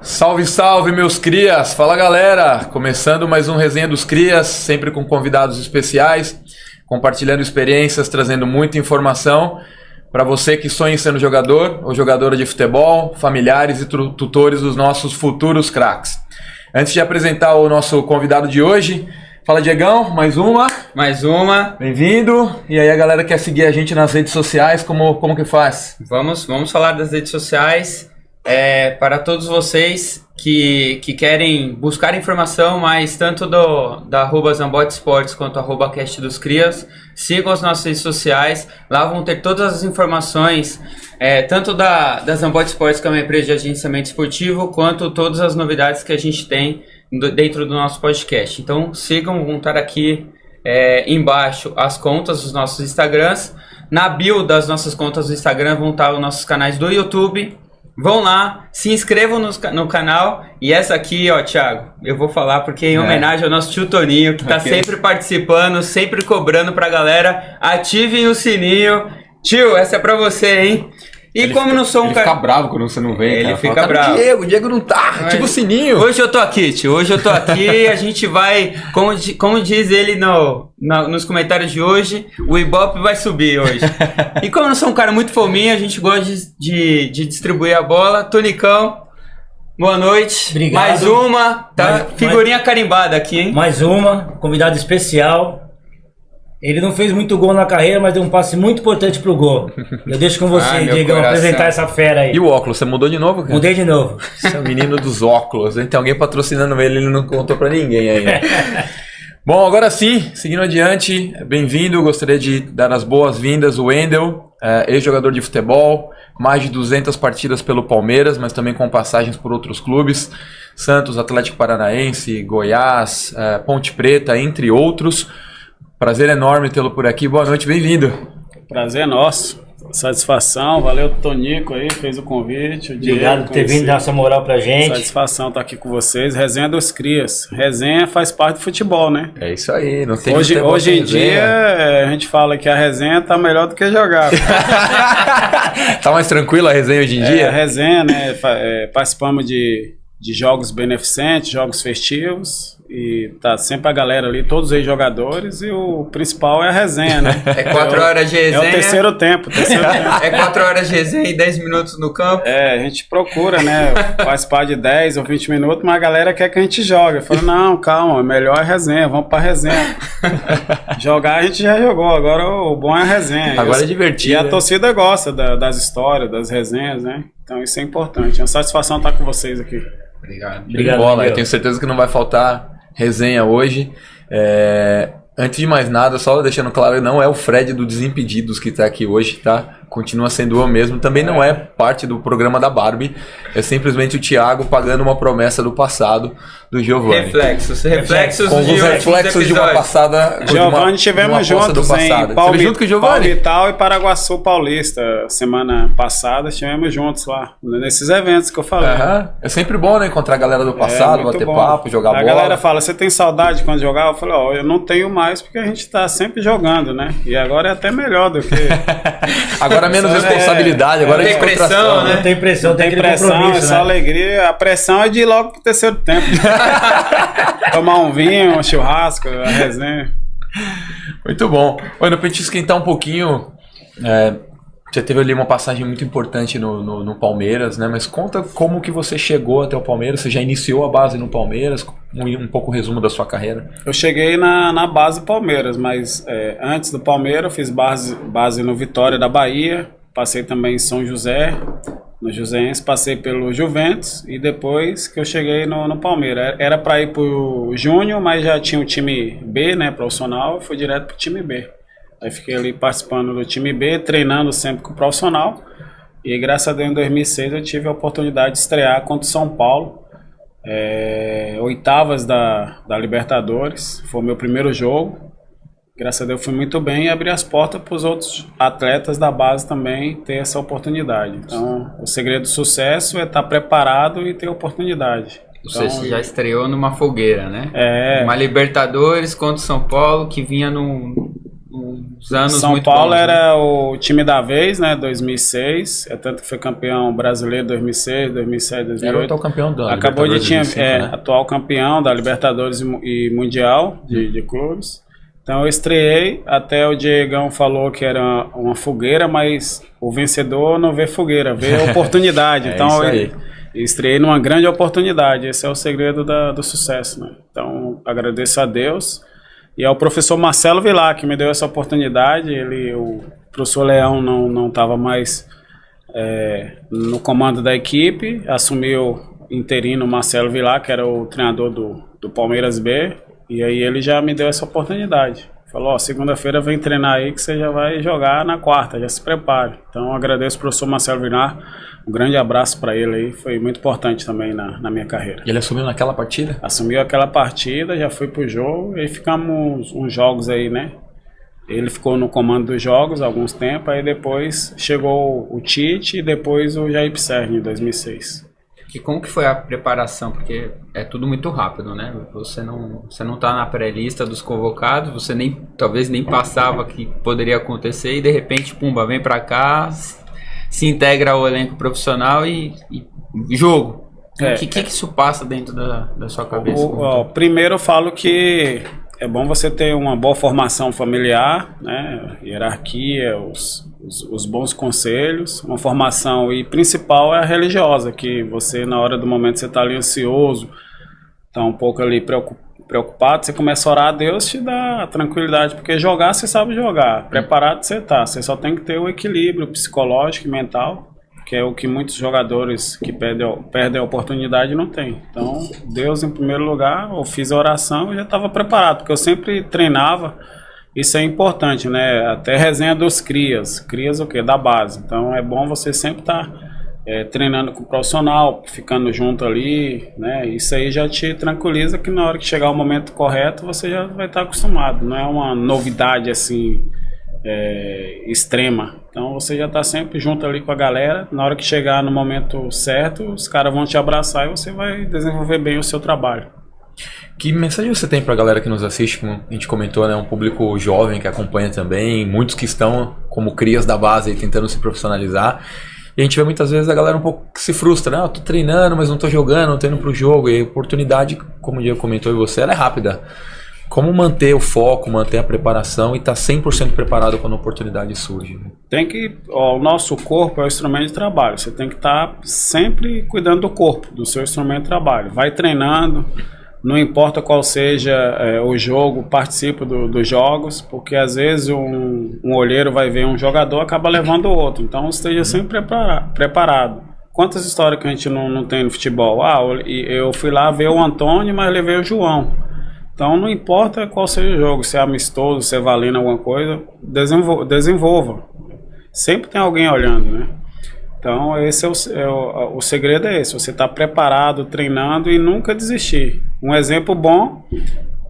Salve, salve, meus crias! Fala, galera! Começando mais um Resenha dos Crias, sempre com convidados especiais, compartilhando experiências, trazendo muita informação para você que sonha em ser um jogador ou jogadora de futebol, familiares e tutores dos nossos futuros craques. Antes de apresentar o nosso convidado de hoje, fala, Diegão, mais uma. Bem-vindo. E aí, a galera quer seguir a gente nas redes sociais, como que faz? Vamos falar das redes sociais. Para todos vocês que querem buscar informação, mas tanto da @Zambote Esportes quanto @Cast dos Crias, sigam as nossas redes sociais. Lá vão ter todas as informações, tanto da Zambote Esportes, que é uma empresa de agenciamento esportivo, quanto todas as novidades que a gente tem dentro do nosso podcast. Então sigam, vão estar aqui embaixo as contas dos nossos Instagrams. Na bio das nossas contas do Instagram vão estar os nossos canais do YouTube. Vão lá, se inscrevam no canal. E essa aqui, ó, Thiago, eu vou falar porque em homenagem ao nosso tio Toninho, que tá sempre participando, sempre cobrando pra galera. Ativem o sininho. Tio, essa é pra você, hein? E como não sou um cara... Ele fica bravo quando você não vem, Ele fica bravo. O Diego não tá, ativa o sininho. Hoje eu tô aqui, tio. Hoje eu tô aqui. A gente vai, como diz ele nos comentários de hoje, o Ibope vai subir hoje. E como eu não sou um cara muito fominha, a gente gosta de distribuir a bola. Tonicão, boa noite. Obrigado. Mais uma, tá? Figurinha carimbada aqui, hein? Mais uma, convidado especial. Ele não fez muito gol na carreira, mas deu um passe muito importante pro gol. Eu deixo com você, Diego, apresentar essa fera aí. E o óculos, você mudou de novo, cara? Mudei de novo. Esse é o menino dos óculos. Tem alguém patrocinando ele não contou pra ninguém ainda. Bom, agora sim, seguindo adiante, bem-vindo. Gostaria de dar as boas-vindas ao Wendel, ex-jogador de futebol, mais de 200 partidas pelo Palmeiras, mas também com passagens por outros clubes, Santos, Atlético Paranaense, Goiás, Ponte Preta, entre outros. Prazer enorme tê-lo por aqui. Boa noite, bem-vindo. Prazer é nosso. Satisfação. Valeu, Tonico aí, fez o convite. Obrigado por ter vindo dar essa moral pra gente. Satisfação estar aqui com vocês. Resenha dos Crias. Resenha faz parte do futebol, né? É isso aí. Não tem hoje em dia, a gente fala que a resenha tá melhor do que jogar. Tá mais tranquila a resenha hoje em dia? A resenha, né? Participamos de jogos beneficentes, jogos festivos. E tá sempre a galera ali, todos os jogadores, e o principal é a resenha, né? 4 horas de resenha. É o terceiro tempo. 4 horas de resenha e 10 minutos no campo. A gente procura, né? Participar de 10 ou 20 minutos, mas a galera quer que a gente jogue. Eu falo, não, calma, melhor é a resenha, vamos pra resenha. Jogar a gente já jogou, agora o bom é a resenha. Agora é divertido. E a torcida gosta das histórias, das resenhas, né? Então isso é importante. É uma satisfação estar com vocês aqui. Obrigado. Bola, eu tenho certeza que não vai faltar resenha hoje. Antes de mais nada, só deixando claro, não é o Fred do Desimpedidos que tá aqui hoje, tá? Continua sendo eu mesmo. Também não é parte do programa da Barbie. É simplesmente o Thiago pagando uma promessa do passado do Giovanni. Reflexos com os reflexos de uma passada. Giovanni, tivemos juntos em Palmital e Paraguaçu Paulista. Semana passada estivemos juntos lá, nesses eventos que eu falei. É sempre bom, né? Encontrar a galera do passado, bater papo, jogar bola. A galera fala, você tem saudade quando jogava? Eu falei, eu não tenho mais porque a gente tá sempre jogando, né? E agora é até melhor do que... Agora menos responsabilidade, agora é pressão, né? Não tem pressão, tem pressão, é só alegria. A pressão é de ir logo pro terceiro tempo. Tomar um vinho, um churrasco, a resenha. Muito bom. Olha, pra gente esquentar um pouquinho, você teve ali uma passagem muito importante no Palmeiras, né? Mas conta como que você chegou até o Palmeiras. Você já iniciou a base no Palmeiras? Um pouco o resumo da sua carreira. Eu cheguei na base do Palmeiras, mas antes do Palmeiras eu fiz base no Vitória da Bahia. Passei também em São José, no Joséense, passei pelo Juventus e depois que eu cheguei no Palmeiras. Era para ir pro Júnior, mas já tinha o time B, né, profissional, e fui direto pro time B. Aí fiquei ali participando do time B, treinando sempre com o profissional. E graças a Deus em 2006 eu tive a oportunidade de estrear contra o São Paulo. Oitavas da Libertadores, foi o meu primeiro jogo. Graças a Deus fui muito bem e abri as portas para os outros atletas da base também ter essa oportunidade. Então, o segredo do sucesso é estar preparado e ter oportunidade. Então, você já estreou numa fogueira, né? É. Uma Libertadores contra o São Paulo que vinha anos São muito Paulo bons, era o time da vez, né? 2006. É tanto que foi campeão brasileiro 2006, 2007, 2008. Era o atual campeão da Acabou de Libertadores 2005, né? atual campeão da Libertadores e Mundial de clubes. Então eu estreiei, até o Diegão falou que era uma fogueira, mas o vencedor não vê fogueira, vê oportunidade. Então eu estreiei numa grande oportunidade. Esse é o segredo do sucesso, né? Então agradeço a Deus. E ao professor Marcelo Vilar, que me deu essa oportunidade. O professor Leão não estava mais no comando da equipe, assumiu interino o Marcelo Vilar, que era o treinador do Palmeiras B, e aí ele já me deu essa oportunidade. Falou, segunda-feira vem treinar aí que você já vai jogar na quarta, já se prepare. Então agradeço ao professor Marcelo Vilar, um grande abraço para ele aí, foi muito importante também na minha carreira. E ele assumiu naquela partida? Assumiu aquela partida, já foi pro jogo, e aí ficamos uns jogos aí, né? Ele ficou no comando dos jogos há alguns tempos, aí depois chegou o Tite e depois o Jair Pisserni em 2006. E como que foi a preparação? Porque é tudo muito rápido, né? Você não tá na pré-lista dos convocados, você talvez nem passava que poderia acontecer e de repente, pumba, vem pra cá, se integra ao elenco profissional e jogo. O que isso passa dentro da sua cabeça? Primeiro eu falo que é bom você ter uma boa formação familiar, né? Hierarquia, os bons conselhos, uma formação, e principal é a religiosa, que você na hora do momento você está ali ansioso, está um pouco ali preocupado, você começa a orar a Deus, te dá tranquilidade, porque jogar você sabe jogar, preparado você tá, você só tem que ter o equilíbrio psicológico e mental, que é o que muitos jogadores que perdem a oportunidade não tem. Então, Deus em primeiro lugar, eu fiz a oração e já estava preparado, porque eu sempre treinava. Isso é importante, né? Até resenha dos crias o quê? Da base. Então é bom você sempre estar treinando com o profissional, ficando junto ali, né? Isso aí já te tranquiliza que na hora que chegar o momento correto você já vai estar acostumado. Não é uma novidade assim extrema. Então você já está sempre junto ali com a galera. Na hora que chegar no momento certo, os caras vão te abraçar e você vai desenvolver bem o seu trabalho. Que mensagem você tem para a galera que nos assiste? Como a gente comentou, né? Um público jovem que acompanha também, muitos que estão como crias da base aí, tentando se profissionalizar. E a gente vê muitas vezes a galera um pouco que se frustra, né? Eu tô treinando, mas não tô jogando, não tô indo pro jogo. E a oportunidade, como o Diego comentou e você, ela é rápida. Como manter o foco, manter a preparação e estar 100% preparado quando a oportunidade surge? Né? O nosso corpo é o instrumento de trabalho. Você tem que estar sempre cuidando do corpo, do seu instrumento de trabalho. Vai treinando, não importa qual seja o jogo, participe dos jogos, porque às vezes um olheiro vai ver um jogador, acaba levando o outro. Então esteja sempre preparado. Quantas histórias que a gente não tem no futebol? Eu fui lá ver o Antônio, mas levei o João. Então não importa qual seja o jogo, se é amistoso, se é valendo alguma coisa, desenvolva. Sempre tem alguém olhando, né? Então esse o segredo é esse, você está preparado, treinando e nunca desistir. Um exemplo bom,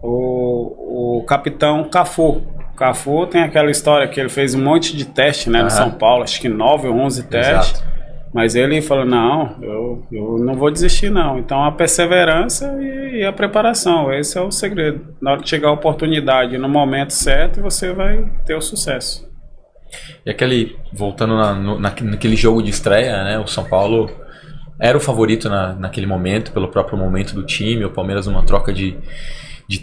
o capitão Cafu. Cafu tem aquela história que ele fez um monte de teste, né, no São Paulo, acho que 9 ou 11 testes. Exato. Mas ele falou, não, eu não vou desistir não. Então a perseverança e a preparação, esse é o segredo. Na hora que chegar a oportunidade, no momento certo, você vai ter o sucesso. E voltando naquele jogo de estreia, né, o São Paulo era o favorito naquele momento, pelo próprio momento do time, o Palmeiras numa troca de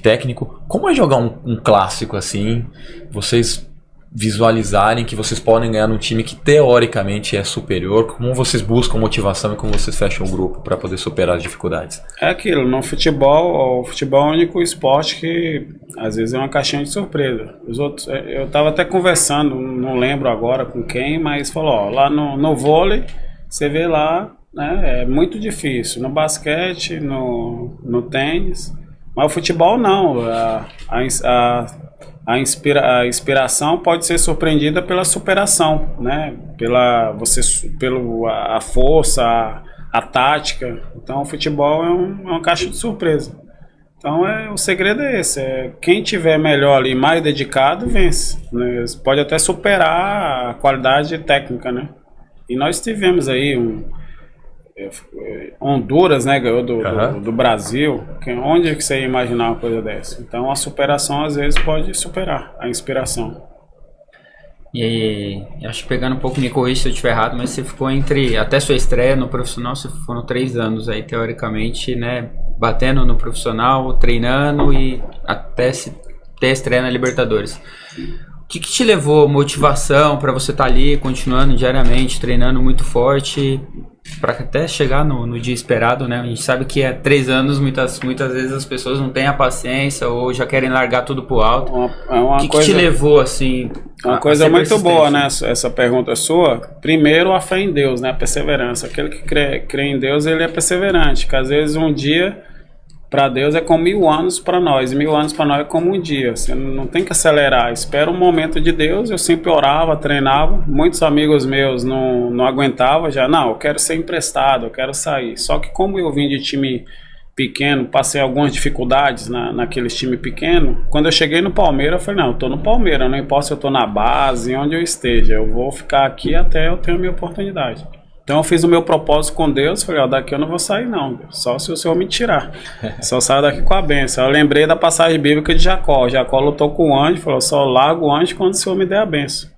técnico. Como é jogar um clássico assim, vocês visualizarem que vocês podem ganhar num time que teoricamente é superior? Como vocês buscam motivação e como vocês fecham o grupo para poder superar as dificuldades? É aquilo, no futebol, o futebol é o único esporte que às vezes é uma caixinha de surpresa. Os outros, eu estava até conversando, não lembro agora com quem, mas falou, lá no vôlei, você vê lá, né, é muito difícil. No basquete, no tênis, mas o futebol não. A inspiração pode ser surpreendida pela superação, né? Pela força, a tática. Então o futebol é uma caixa de surpresa. Então o segredo é esse, quem tiver melhor ali, mais dedicado, vence, né? Pode até superar a qualidade técnica, né? E nós tivemos aí Honduras, né, ganhou do Brasil. Onde que você ia imaginar uma coisa dessa? Então a superação às vezes pode superar a inspiração. E acho que pegando um pouco, me corrija se eu estiver errado, mas você ficou até sua estreia no profissional, foram 3 anos aí, teoricamente, né? Batendo no profissional, treinando e até ter a estreia na Libertadores. O que te levou motivação para você estar ali, continuando diariamente, treinando muito forte, para até chegar no dia esperado, né? A gente sabe que 3 anos, muitas vezes as pessoas não têm a paciência ou já querem largar tudo pro alto. O que te levou, assim... Uma coisa muito boa, né? Essa pergunta sua. Primeiro, a fé em Deus, né? A perseverança. Aquele que crê em Deus, ele é perseverante. Porque às vezes um dia... Para Deus é como 1000 anos para nós, e 1000 anos para nós é como um dia. Você não tem que acelerar, espera um momento de Deus. Eu sempre orava, treinava. Muitos amigos meus não aguentavam já. Não, eu quero ser emprestado, eu quero sair. Só que como eu vim de time pequeno, passei algumas dificuldades naqueles time pequeno. Quando eu cheguei no Palmeiras, eu falei, não, eu tô no Palmeiras, não importa se eu tô na base, onde eu esteja. Eu vou ficar aqui até eu ter a minha oportunidade. Então eu fiz o meu propósito com Deus, falei, daqui eu não vou sair não, só se o Senhor me tirar, só saio daqui com a bênção. Eu lembrei da passagem bíblica de Jacó lutou com o anjo, falou, só largo o anjo quando o Senhor me der a bênção.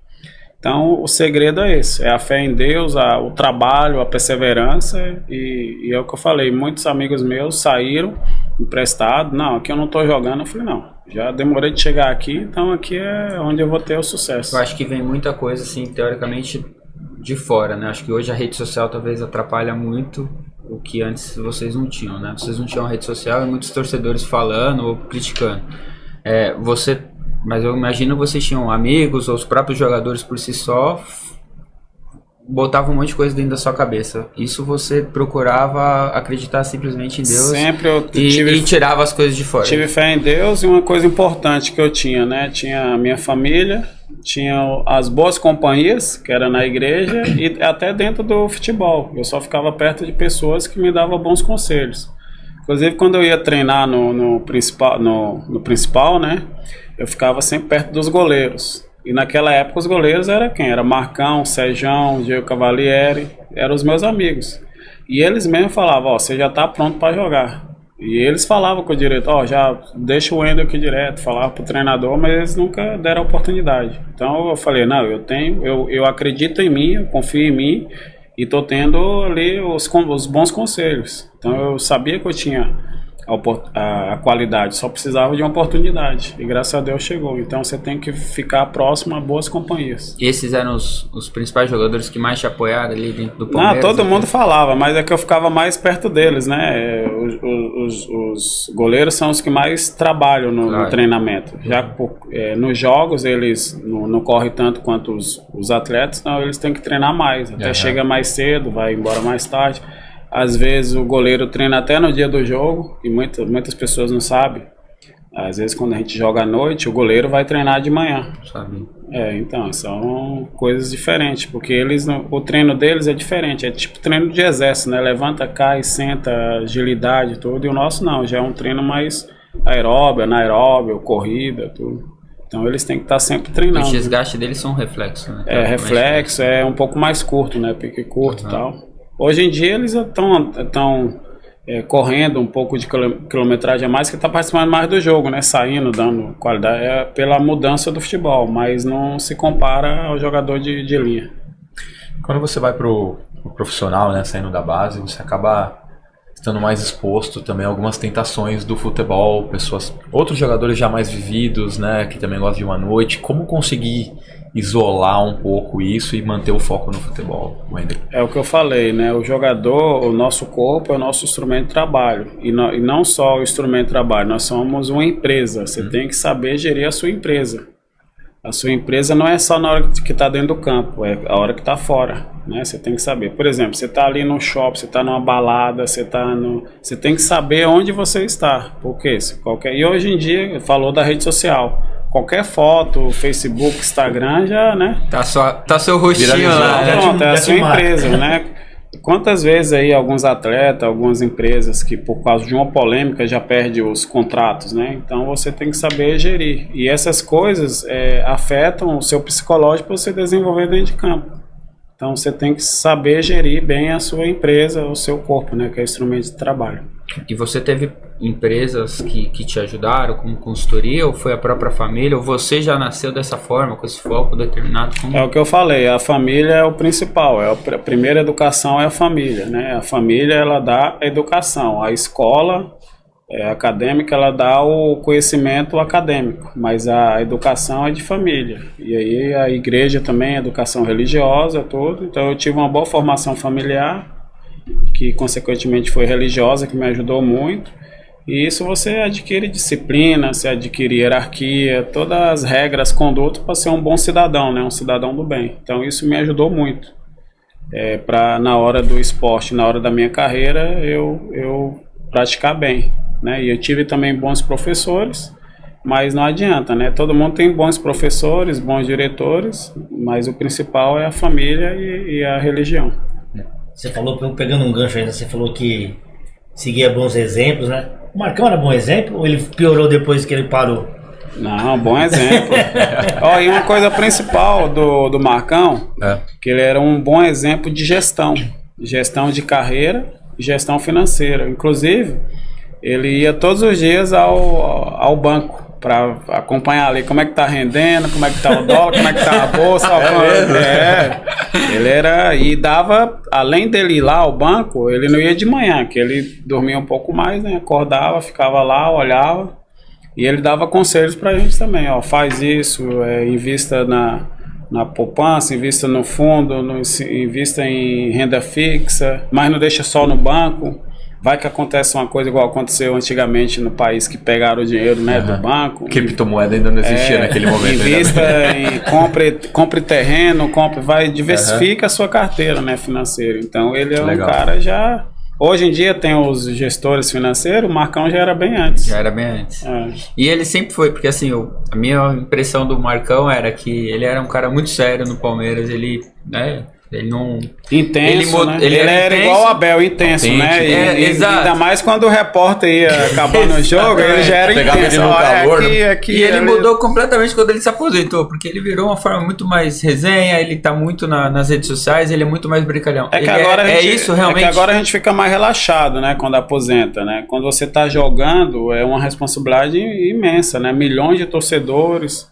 Então o segredo é esse, é a fé em Deus, o trabalho, a perseverança, e é o que eu falei, muitos amigos meus saíram emprestados, não, aqui eu não estou jogando, eu falei, não, já demorei de chegar aqui, então aqui é onde eu vou ter o sucesso. Eu acho que vem muita coisa assim, teoricamente, de fora, né? Acho que hoje a rede social talvez atrapalha muito o que antes vocês não tinham, né? Vocês não tinham rede social e muitos torcedores falando ou criticando. Mas eu imagino que vocês tinham amigos ou os próprios jogadores por si só botavam um monte de coisa dentro da sua cabeça. Isso você procurava acreditar simplesmente em Deus. Sempre eu e tirava as coisas de fora. Tive fé em Deus e uma coisa importante que eu tinha, né? Tinha a minha família, tinha as boas companhias, que era na igreja e até dentro do futebol. Eu só ficava perto de pessoas que me davam bons conselhos. Inclusive, quando eu ia treinar no principal, né? Eu ficava sempre perto dos goleiros. E naquela época os goleiros eram quem? Era Marcão, Sérgio, Diego Cavalieri, eram os meus amigos. E eles mesmo falavam, você já está pronto para jogar. E eles falavam com o diretor, já deixa o Wendel aqui direto, falava pro treinador, mas eles nunca deram oportunidade. Então eu falei, não, eu acredito em mim, eu confio em mim e tô tendo ali os bons conselhos. Então eu sabia que eu tinha a qualidade, só precisava de uma oportunidade e graças a Deus chegou. Então você tem que ficar próximo a boas companhias. E esses eram os principais jogadores que mais te apoiaram ali dentro do Palmeiras? Não, todo mundo falava, mas é que eu ficava mais perto deles, né? Os goleiros são os que mais trabalham no treinamento. Já nos jogos eles não correm tanto quanto os atletas, então eles têm que treinar mais, até chega mais cedo, vai embora mais tarde. Às vezes o goleiro treina até no dia do jogo, e muitas pessoas não sabem. Às vezes quando a gente joga à noite, o goleiro vai treinar de manhã. Sabe? Então, são coisas diferentes, porque o treino deles é diferente, é tipo treino de exército, né? Levanta, cai, senta, agilidade, tudo, e o nosso não, já é um treino mais aeróbio, anaeróbio, corrida, tudo. Então eles têm que estar sempre treinando. Os desgastes deles são reflexo, né? Reflexo, é um pouco mais curto, né? Pique curto e tal. Hoje em dia eles estão correndo um pouco de quilometragem a mais, que está participando mais do jogo, né? Saindo, dando qualidade, pela mudança do futebol, mas não se compara ao jogador de linha. Quando você vai pro profissional, né, saindo da base, você acaba estando mais exposto também a algumas tentações do futebol, outros jogadores já mais vividos, né, que também gostam de uma noite. Como conseguir isolar um pouco isso e manter o foco no futebol, Wendel? É o que eu falei, né? O jogador, o nosso corpo é o nosso instrumento de trabalho. E não só o instrumento de trabalho, nós somos uma empresa. Você tem que saber gerir a sua empresa. A sua empresa não é só na hora que está dentro do campo, é a hora que está fora, né? Você tem que saber. Por exemplo, você está ali no shopping, você está numa balada, você tem que saber onde você está. Porque e hoje em dia, falou da rede social. Qualquer foto, Facebook, Instagram, já, né? Tá seu rostinho lá. Pronto, é a sua empresa, né? Quantas vezes aí alguns atletas, algumas empresas que por causa de uma polêmica já perdem os contratos, né? Então você tem que saber gerir. E essas coisas afetam o seu psicológico para você desenvolver dentro de campo. Então você tem que saber gerir bem a sua empresa, o seu corpo, né? Que é instrumento de trabalho. E você teve empresas que te ajudaram como consultoria, ou foi a própria família, ou você já nasceu dessa forma, com esse foco determinado? Como... É o que eu falei, a família é o principal, a primeira educação é a família, né? A família, ela dá a educação, a escola acadêmica, ela dá o conhecimento acadêmico, mas a educação é de família. E aí a igreja também, a educação religiosa, tudo. Então eu tive uma boa formação familiar, que consequentemente foi religiosa, que me ajudou muito. E isso você adquire disciplina, você adquire hierarquia, todas as regras, conduta para ser um bom cidadão, né? Um cidadão do bem. Então isso me ajudou muito. Para na hora do esporte, na hora da minha carreira, eu praticar bem, né? E eu tive também bons professores, mas não adianta, né? Todo mundo tem bons professores, bons diretores, mas o principal é a família e a religião. Você falou, pegando um gancho ainda, você falou que seguia bons exemplos, né? O Marcão era bom exemplo ou ele piorou depois que ele parou? Não, bom exemplo. E uma coisa principal do Marcão, que ele era um bom exemplo de gestão de carreira e gestão financeira. Inclusive, ele ia todos os dias ao banco para acompanhar ali como é que tá rendendo, como é que tá o dólar, como é que tá a bolsa. Ele era, e dava, além dele ir lá ao banco, ele não ia de manhã, que ele dormia um pouco mais, né? Acordava, ficava lá, olhava, e ele dava conselhos pra gente também, faz isso, invista na poupança, invista no fundo, invista em renda fixa, mas não deixa só no banco. Vai que acontece uma coisa igual aconteceu antigamente no país, que pegaram o dinheiro, né, do banco. Criptomoeda ainda não existia naquele momento. Invista compre terreno, diversifica a sua carteira, né, financeira. Então ele é um cara já... Hoje em dia tem os gestores financeiros, o Marcão já era bem antes. Já era bem antes. E ele sempre foi, porque assim, a minha impressão do Marcão era que ele era um cara muito sério no Palmeiras, ele, né... Ele não... Intenso, né? Ele era intenso, igual o Abel, intenso, né? Exato. Ainda mais quando o repórter ia acabar no jogo, ele já era intenso. Ele no calor, e ele mudou completamente quando ele se aposentou, porque ele virou uma forma muito mais resenha, ele tá muito nas redes sociais, ele é muito mais brincalhão. Isso realmente... É que agora a gente fica mais relaxado, né? Quando aposenta, né? Quando você tá jogando, é uma responsabilidade imensa, né? Milhões de torcedores...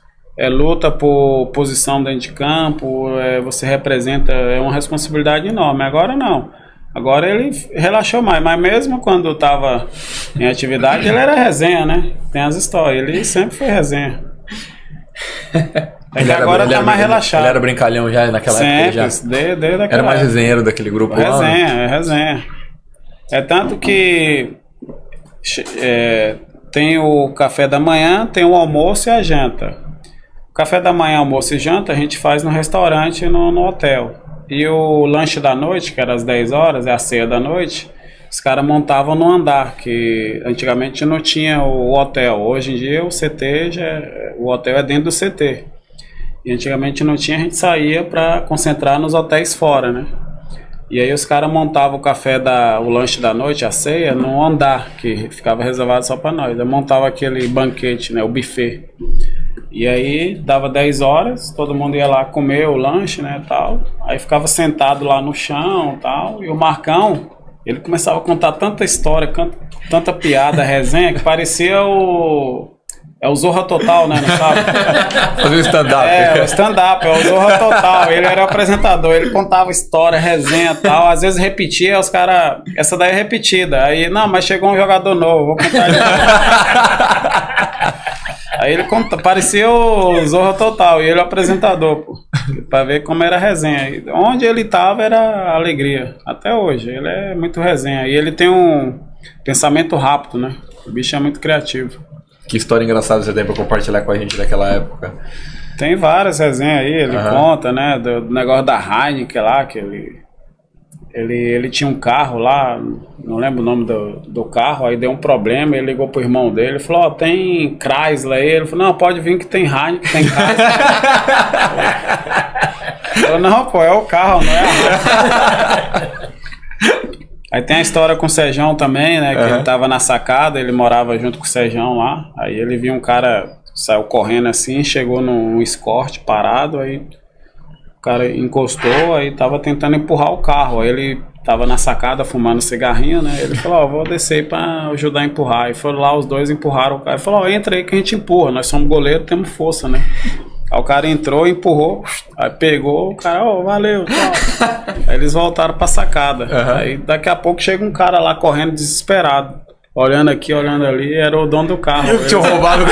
luta por posição dentro de campo, você representa, é uma responsabilidade enorme. Agora não. Agora ele relaxou mais, mas mesmo quando estava em atividade, ele era resenha, né? Tem as histórias, ele sempre foi resenha. Agora tá mais relaxado. Ele era brincalhão já naquela época? Desde aquela era mais resenheiro daquele grupo lá? Resenha. É tanto que tem o café da manhã, tem o almoço e a janta. Café da manhã, almoço e janta a gente faz no restaurante, no hotel. E o lanche da noite, que era às 10 horas, é a ceia da noite, os caras montavam no andar, que antigamente não tinha o hotel. Hoje em dia o CT, o hotel é dentro do CT. E antigamente não tinha, a gente saía para concentrar nos hotéis fora, né? E aí os caras montavam o lanche da noite, a ceia, no andar, que ficava reservado só para nós. Eu montava aquele banquete, né, o buffet. E aí dava 10 horas, todo mundo ia lá comer o lanche, né, tal. Aí ficava sentado lá no chão, tal. E o Marcão, ele começava a contar tanta história, tanta piada, resenha, que parecia o Zorra Total, né, não sabe? Fazer o stand-up. O stand-up, o Zorra Total. Ele era o apresentador, ele contava história, resenha e tal. Às vezes repetia, os caras... Essa daí é repetida. Aí, não, mas chegou um jogador novo, vou contar de novo. Aí ele parecia o Zorra Total, e ele é o apresentador, pô, pra ver como era a resenha. Onde ele tava era alegria, até hoje, ele é muito resenha. E ele tem um pensamento rápido, né? O bicho é muito criativo. Que história engraçada você tem pra compartilhar com a gente daquela época? Tem várias resenhas aí, ele conta, né, do negócio da Heineken lá, que ele tinha um carro lá, não lembro o nome do carro, aí deu um problema, ele ligou pro irmão dele, falou, tem Chrysler aí, ele falou, não, pode vir que tem Heineken, tem Chrysler. Falou, não, pô, é o carro, não é a Heineken. Aí tem a história com o Sejão também, né, que ele tava na sacada, ele morava junto com o Sejão lá, aí ele viu um cara, saiu correndo assim, chegou num Escort parado, aí... O cara encostou, aí tava tentando empurrar o carro. Aí ele tava na sacada fumando cigarrinho, né? Ele falou, vou descer aí pra ajudar a empurrar. E foram lá, os dois empurraram o cara. Ele falou, entra aí que a gente empurra, nós somos goleiro, temos força, né? Aí o cara entrou, empurrou, aí pegou, o cara, valeu, tchau. Aí eles voltaram pra sacada. Aí daqui a pouco chega um cara lá correndo desesperado. Olhando aqui, olhando ali, era o dono do carro. Eu tinha roubado o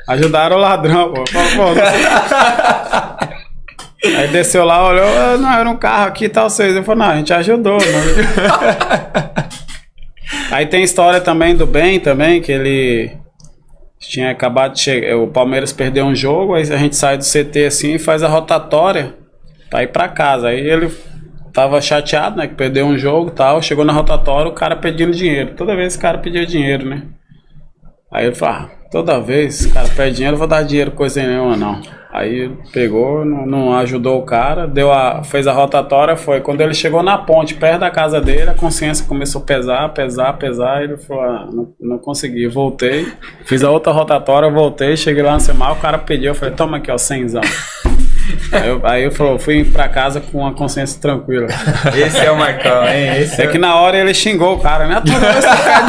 Ajudaram o ladrão, pô. Aí desceu lá, olhou, não, era um carro aqui e tal, vocês. Eu falei, não, a gente ajudou, né? Aí tem história também do Ben também, que ele tinha acabado de chegar, o Palmeiras perdeu um jogo, aí a gente sai do CT assim e faz a rotatória pra ir pra casa. Aí ele tava chateado, né, que perdeu um jogo e tal, chegou na rotatória, o cara pedindo dinheiro. Toda vez o cara pedia dinheiro, né? Aí ele falou, toda vez o cara pede dinheiro, eu vou dar dinheiro coisa nenhuma, não. Aí pegou, não ajudou o cara, fez a rotatória, foi. Quando ele chegou na ponte, perto da casa dele, a consciência começou a pesar, ele falou, não consegui, voltei, fiz a outra rotatória, voltei, cheguei lá no semáforo, o cara pediu, eu falei, toma aqui, ó, 100zão. Aí eu fui pra casa com a consciência tranquila. Esse é o Marcão, hein? Que na hora ele xingou o cara, né? Toda vez que quer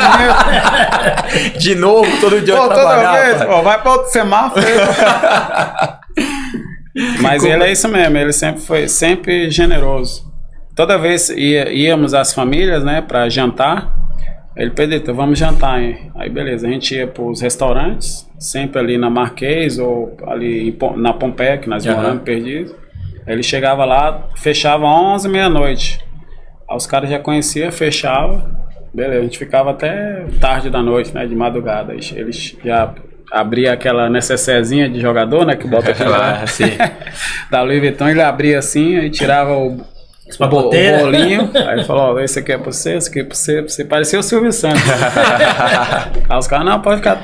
dinheiro. De novo, todo dia eu trabalhar. Toda vez, vai pra outro semáforo. Mas ele é isso mesmo, ele sempre foi generoso. Toda vez íamos as famílias, né, pra jantar. Ele pediu, então vamos jantar, hein? Aí beleza, a gente ia pros restaurantes, sempre ali na Marquês ou ali na Pompeia, que nós moramos perdidos. Aí ele chegava lá, fechava 11, meia-noite. Aí os caras já conheciam, fechava. Beleza, a gente ficava até tarde da noite, né, de madrugada. Aí eles já abria aquela necessezinha de jogador, né, que bota aquela da Louis Vuitton, ele abria assim, aí tirava o bolinho, aí ele falou, esse aqui é pra você, esse aqui é pra você, parecia o Silvio Santos. Aí os caras, não, pode ficar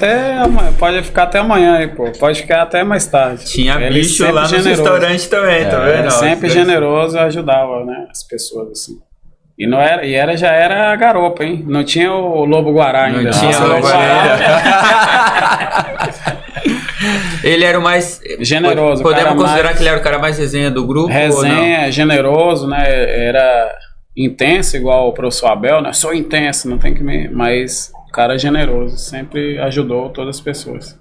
até amanhã aí, pô, pode ficar até mais tarde. Tinha bicho lá no restaurante também, tá vendo? Sempre generoso, ajudava, né, as pessoas assim. E não era, já era garopa, hein? Não tinha o Lobo-Guará ainda. Não tinha o Lobo-Guará. Ele era o mais generoso. Podemos considerar que ele era o cara mais resenha do grupo? Resenha, generoso, né? Era intenso, igual o professor Abel, né? Sou intenso, não tem que me... Mas o cara é generoso, sempre ajudou todas as pessoas.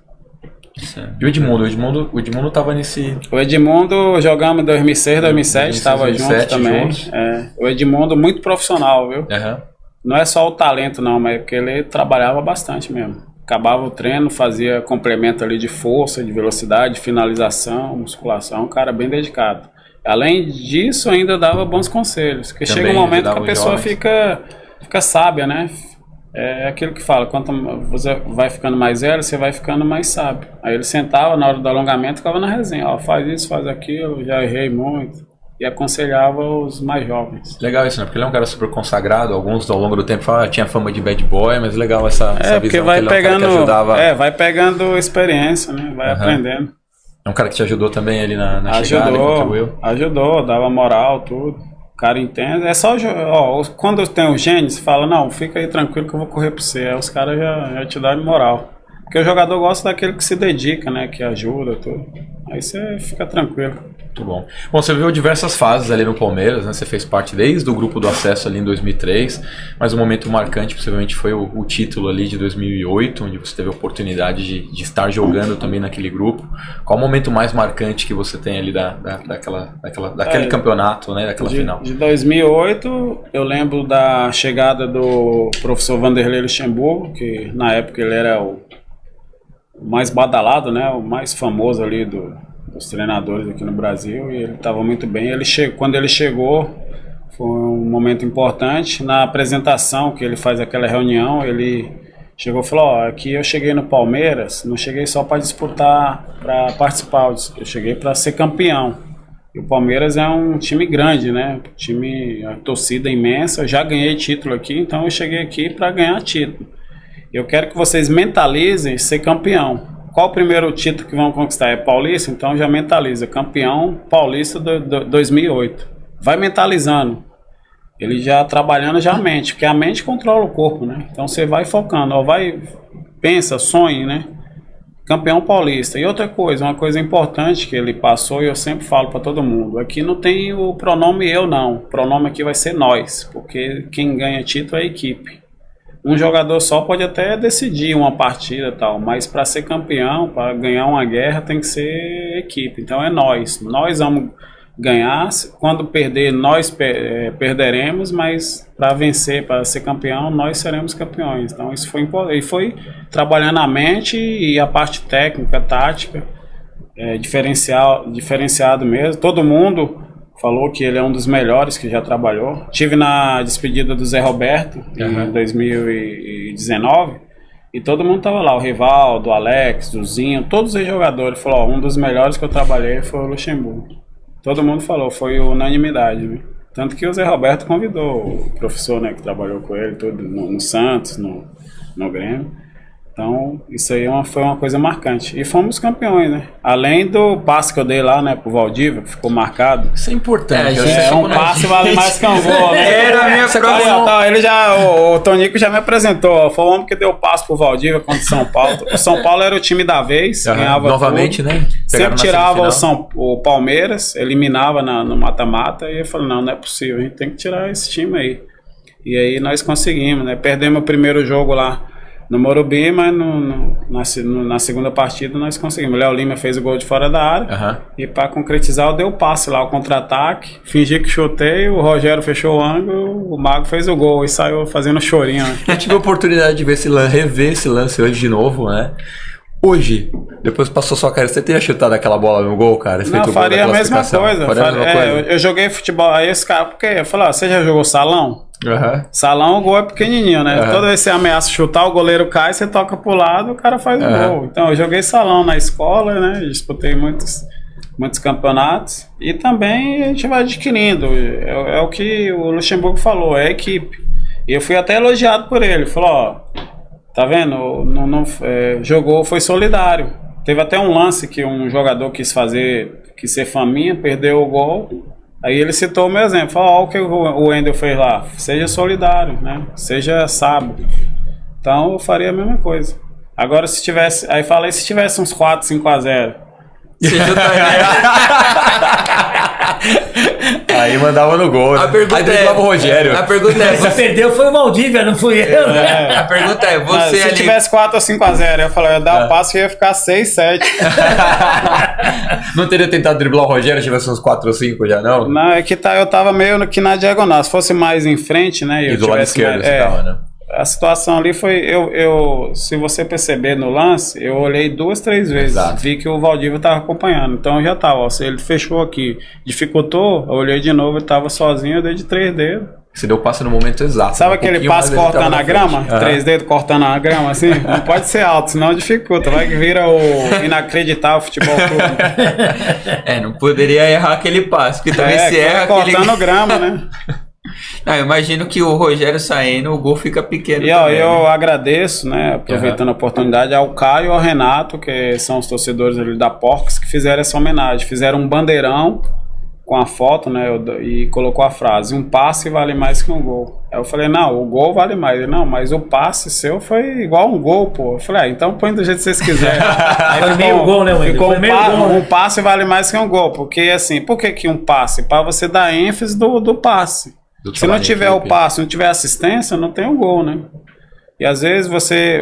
E o Edmundo tava nesse... O Edmundo jogamos em 2006, 2007, tava junto também. O Edmundo muito profissional, viu? Não é só o talento não, mas porque ele trabalhava bastante mesmo. Acabava o treino, fazia complemento ali de força, de velocidade, finalização, musculação, um cara bem dedicado. Além disso, ainda dava bons conselhos, porque também chega um momento que a pessoa fica sábia, né? É aquilo que fala, quanto você vai ficando mais velho, você vai ficando mais sábio. Aí ele sentava na hora do alongamento, ficava na resenha, ó, faz isso, faz aquilo, já errei muito. E aconselhava os mais jovens. Legal isso, né? Porque ele é um cara super consagrado. Alguns ao longo do tempo tinha fama de bad boy, mas legal essa visão vai que ele pegando, é um cara que ajudava. Vai pegando experiência, né? Vai aprendendo. É um cara que te ajudou também ali na chegada, contribuiu. Ajudou, dava moral, tudo. O cara entende. É só, quando tem o gênio, você fala, não, fica aí tranquilo que eu vou correr pra você. Aí os caras já te dão moral. Porque o jogador gosta daquele que se dedica, né? Que ajuda, tudo. Aí você fica tranquilo. Muito bom. Bom, você viveu diversas fases ali no Palmeiras, né? Você fez parte desde o grupo do acesso ali em 2003, mas um momento marcante possivelmente foi o título ali de 2008, onde você teve a oportunidade de estar jogando também naquele grupo. Qual o momento mais marcante que você tem ali daquele campeonato, né? Daquela final? De 2008, eu lembro da chegada do professor Vanderlei Luxemburgo, que na época ele era o mais badalado, né? O mais famoso ali dos treinadores aqui no Brasil, e ele estava muito bem. Quando ele chegou, foi um momento importante. Na apresentação, que ele faz aquela reunião, ele chegou e falou, aqui eu cheguei no Palmeiras, não cheguei só para disputar, para participar, eu cheguei para ser campeão. E o Palmeiras é um time grande, né? A torcida imensa, eu já ganhei título aqui, então eu cheguei aqui para ganhar título. Eu quero que vocês mentalizem ser campeão. Qual o primeiro título que vão conquistar? É Paulista? Então já mentaliza. Campeão Paulista 2008. Vai mentalizando. Ele já trabalhando já a mente, porque a mente controla o corpo, né? Então você vai focando. Pensa, sonhe, né? campeão paulista. E outra coisa, uma coisa importante que ele passou, e eu sempre falo para todo mundo, aqui não tem o pronome eu não, o pronome aqui vai ser nós, porque quem ganha título é a equipe. Um jogador só pode até decidir uma partida e tal, mas para ser campeão, para ganhar uma guerra, tem que ser equipe. Então é nós. Nós vamos ganhar. Quando perder, nós perderemos, mas para vencer, para ser campeão, nós seremos campeões. Então isso foi importante. E foi trabalhando a mente e a parte técnica, tática, diferenciado mesmo. Todo mundo falou que ele é um dos melhores que já trabalhou. Tive na despedida do Zé Roberto em 2019 e todo mundo tava lá, o Rivaldo, o Alex, o Zinho, todos os jogadores. Falou, um dos melhores que eu trabalhei foi o Luxemburgo. Todo mundo falou, foi unanimidade, né? Tanto que o Zé Roberto convidou o professor, né, que trabalhou com ele tudo, no Santos, no Grêmio. Então, isso aí foi uma coisa marcante. E fomos campeões, né? Além do passe que eu dei lá, né, pro Valdívia, que ficou marcado. Isso é importante. Um passe vale mais que um gol, né? Era a minha próxima. Ele o Tonico já me apresentou. Foi o homem que deu o passe pro Valdívia contra o São Paulo. O São Paulo era o time da vez, ganhava novamente, tudo. Né? Sempre tirava o Palmeiras, eliminava no mata-mata. E eu falei, não é possível, a gente tem que tirar esse time aí. E aí nós conseguimos, né? Perdemos o primeiro jogo lá no Morumbi, mas na segunda partida nós conseguimos. O Léo Lima fez o gol de fora da área. E para concretizar, eu dei o passe lá, o contra-ataque. Fingi que chutei, o Rogério fechou o ângulo, o Mago fez o gol e saiu fazendo chorinho. Né? Eu tive a oportunidade de ver rever esse lance hoje de novo, né? Hoje, depois passou sua cara, você teria chutado aquela bola no gol, cara? Não, faria a mesma coisa. Eu joguei futebol, aí esse cara, porque eu falei, você já jogou salão? Salão, o gol é pequenininho, né? Toda vez que você ameaça chutar, o goleiro cai, você toca pro lado, o cara faz o gol. Então, eu joguei salão na escola, né? Disputei muitos campeonatos. E também a gente vai adquirindo. É o que o Luxemburgo falou, é a equipe. E eu fui até elogiado por ele. Falou, ó, tá vendo? Jogou, foi solidário. Teve até um lance que um jogador quis ser faminha, perdeu o gol. Aí ele citou o meu exemplo, falou, ó, o que o Wendel fez lá, seja solidário, né? Seja sábio. Então eu faria a mesma coisa. Agora se tivesse uns 4, 5-0. Você Aí mandava no gol. Né? Aí driblava o Rogério. A pergunta é: você perdeu foi o Valdívia, não fui eu. A pergunta é: você se tivesse 4 ou 5-0, eu falei, eu ia dar o passo e ia ficar 6-7. Não teria tentado driblar o Rogério se tivesse uns 4 ou 5 já, não? Não, é que eu tava meio que na diagonal. Se fosse mais em frente, né? E do lado esquerdo você tava, né? A situação ali foi, se você perceber no lance, eu olhei 2, 3 vezes, vi que o Valdívia estava acompanhando, então eu já tava, se ele fechou aqui, dificultou, eu olhei de novo, ele estava sozinho, eu dei de 3 dedos. Você deu o passe no momento exato. Sabe aquele passe cortando a grama? 3 dedos cortando a grama, assim? Não pode ser alto, senão dificulta, vai que vira o inacreditável futebol clube. Não poderia errar aquele passe, porque também se erra cortando grama, né? Não, eu imagino que o Rogério saindo, o gol fica pequeno. E eu agradeço, né, aproveitando a oportunidade, ao Caio e ao Renato, que são os torcedores ali da Porcos, que fizeram essa homenagem. Fizeram um bandeirão com a foto, né, e colocou a frase: um passe vale mais que um gol. Aí eu falei, não, o gol vale mais. Ele, não, mas o passe seu foi igual um gol, pô. Eu falei, então põe do jeito que vocês quiserem. Aí foi meio gol, né, Wendel? Ficou um passe vale mais que um gol. Porque, assim, por que um passe? Para você dar ênfase do passe. Se não tiver o passe, não tiver assistência, não tem o gol, né? E às vezes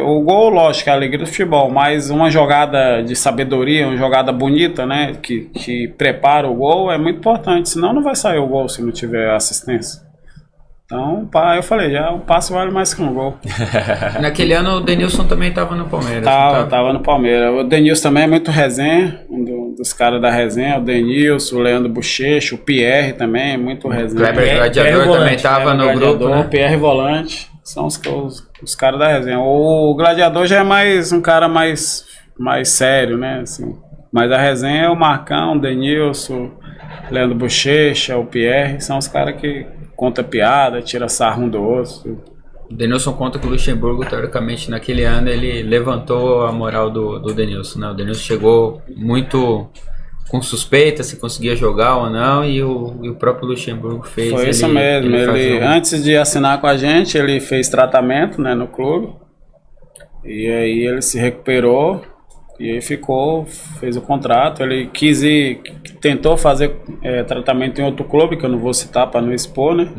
o gol, lógico, é a alegria do futebol, mas uma jogada de sabedoria, uma jogada bonita, né, que prepara o gol é muito importante, senão não vai sair o gol se não tiver assistência. Então, eu falei, já o passe vale mais que um gol. Naquele ano o Denilson também estava no Palmeiras. Tava no Palmeiras. O Denilson também é muito resenha, dos caras da resenha, o Denilson, o Leandro Bochecha, o Pierre também, muito resenha. O Kleber Gladiador também estava no grupo, né? O Pierre Volante, são os caras da resenha. O Gladiador já é mais um cara mais sério, né? Assim. Mas a resenha é o Marcão, o Denilson, o Leandro Bochecha, o Pierre, são os caras que conta piada, tira sarro um do outro. O Denilson conta que o Luxemburgo, teoricamente, naquele ano, ele levantou a moral do Denilson, né? O Denilson chegou muito com suspeita se conseguia jogar ou não, e o próprio Luxemburgo fez. Foi isso mesmo. Ele antes de assinar com a gente, ele fez tratamento, né, no clube. E aí ele se recuperou. E aí fez o contrato, ele tentou fazer tratamento em outro clube, que eu não vou citar para não expor, né?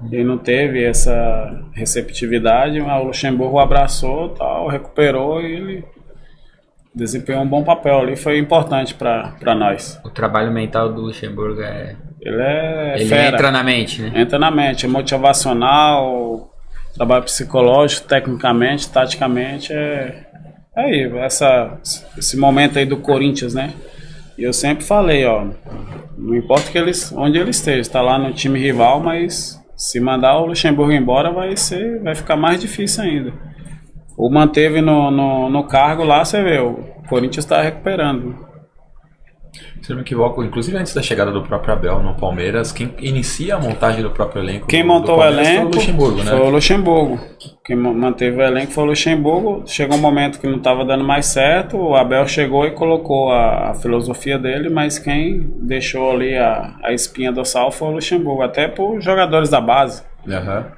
Ele não teve essa receptividade, mas o Luxemburgo abraçou, tal, recuperou e ele desempenhou um bom papel ali, foi importante para nós. O trabalho mental do Luxemburgo Ele fera. Entra na mente, né? Entra na mente, é motivacional, trabalho psicológico, tecnicamente, taticamente, aí, esse momento aí do Corinthians, né? E eu sempre falei, ó, não importa onde ele esteja, está lá no time rival, mas se mandar o Luxemburgo embora vai ficar mais difícil ainda. O manteve no cargo lá, você vê, o Corinthians está recuperando. Se não me equivoco, inclusive antes da chegada do próprio Abel no Palmeiras, quem inicia a montagem do próprio elenco quem montou o elenco foi o Luxemburgo, né? Foi o Luxemburgo. Quem manteve o elenco foi o Luxemburgo. Chegou um momento que não estava dando mais certo, o Abel chegou e colocou a filosofia dele, mas quem deixou ali a espinha dorsal foi o Luxemburgo, até para os jogadores da base.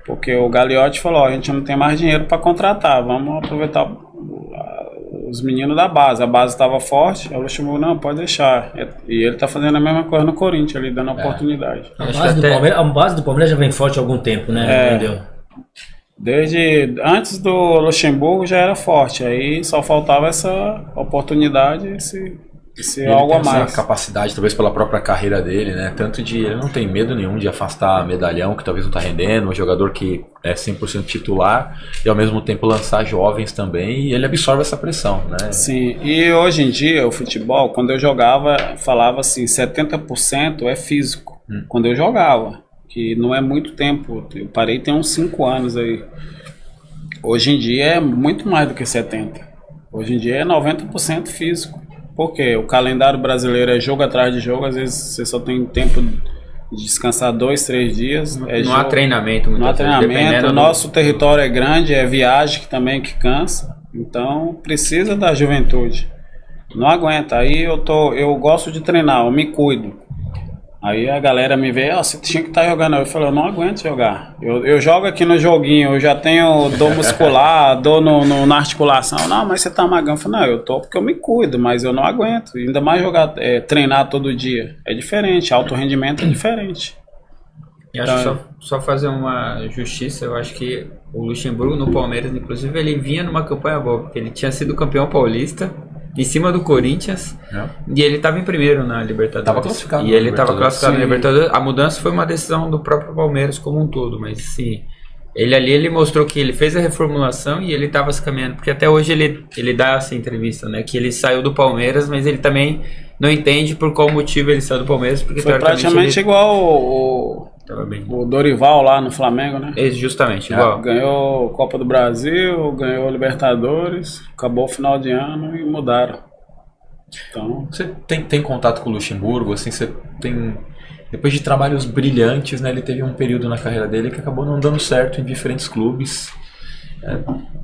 Porque o Gagliotti falou, a gente não tem mais dinheiro para contratar, vamos aproveitar os meninos da base. A base estava forte, o Luxemburgo, não, pode deixar. E ele está fazendo a mesma coisa no Corinthians, ali dando oportunidade. A base do Palmeiras já vem forte há algum tempo, né? Entendeu? Desde antes do Luxemburgo já era forte, aí só faltava essa oportunidade, esse algo a mais. Essa capacidade, talvez pela própria carreira dele, né? Tanto ele não tem medo nenhum de afastar medalhão que talvez não está rendendo, um jogador que é 100% titular e ao mesmo tempo lançar jovens também, e ele absorve essa pressão, né? Sim, e hoje em dia o futebol, quando eu jogava, falava assim, 70% é físico. Quando eu jogava, que não é muito tempo, eu parei tem uns 5 anos aí. Hoje em dia é muito mais do que 70%. Hoje em dia é 90% físico. Porque o calendário brasileiro é jogo atrás de jogo, às vezes você só tem tempo de descansar 2, 3 dias. Não há treinamento. Não há treinamento, o nosso território é grande, é viagem que cansa, então precisa da juventude. Não aguenta, aí eu gosto de treinar, eu me cuido. Aí a galera me vê, você tinha que estar jogando. Eu falo, eu não aguento jogar. Eu jogo aqui no joguinho, eu já tenho dor muscular, dor na articulação. Não, mas você tá magão. Eu falo, não, eu tô porque eu me cuido, mas eu não aguento. Ainda mais treinar todo dia. É diferente, alto rendimento é diferente. E acho que só fazer uma justiça, eu acho que o Luxemburgo no Palmeiras, inclusive, ele vinha numa campanha boa, porque ele tinha sido campeão paulista, em cima do Corinthians, e ele estava em primeiro na Libertadores. Tava classificado. E ele estava classificado na Libertadores. A mudança foi uma decisão do próprio Palmeiras como um todo, mas sim, ele mostrou que ele fez a reformulação e ele estava se caminhando, porque até hoje ele dá essa entrevista, né, que ele saiu do Palmeiras, mas ele também não entende por qual motivo ele saiu do Palmeiras, porque foi praticamente igual o Dorival lá no Flamengo, né? Justamente, igual. Ganhou Copa do Brasil, ganhou Libertadores, acabou o final de ano e mudaram. Então, você tem contato com o Luxemburgo, assim, você tem... Depois de trabalhos brilhantes, né, ele teve um período na carreira dele que acabou não dando certo em diferentes clubes.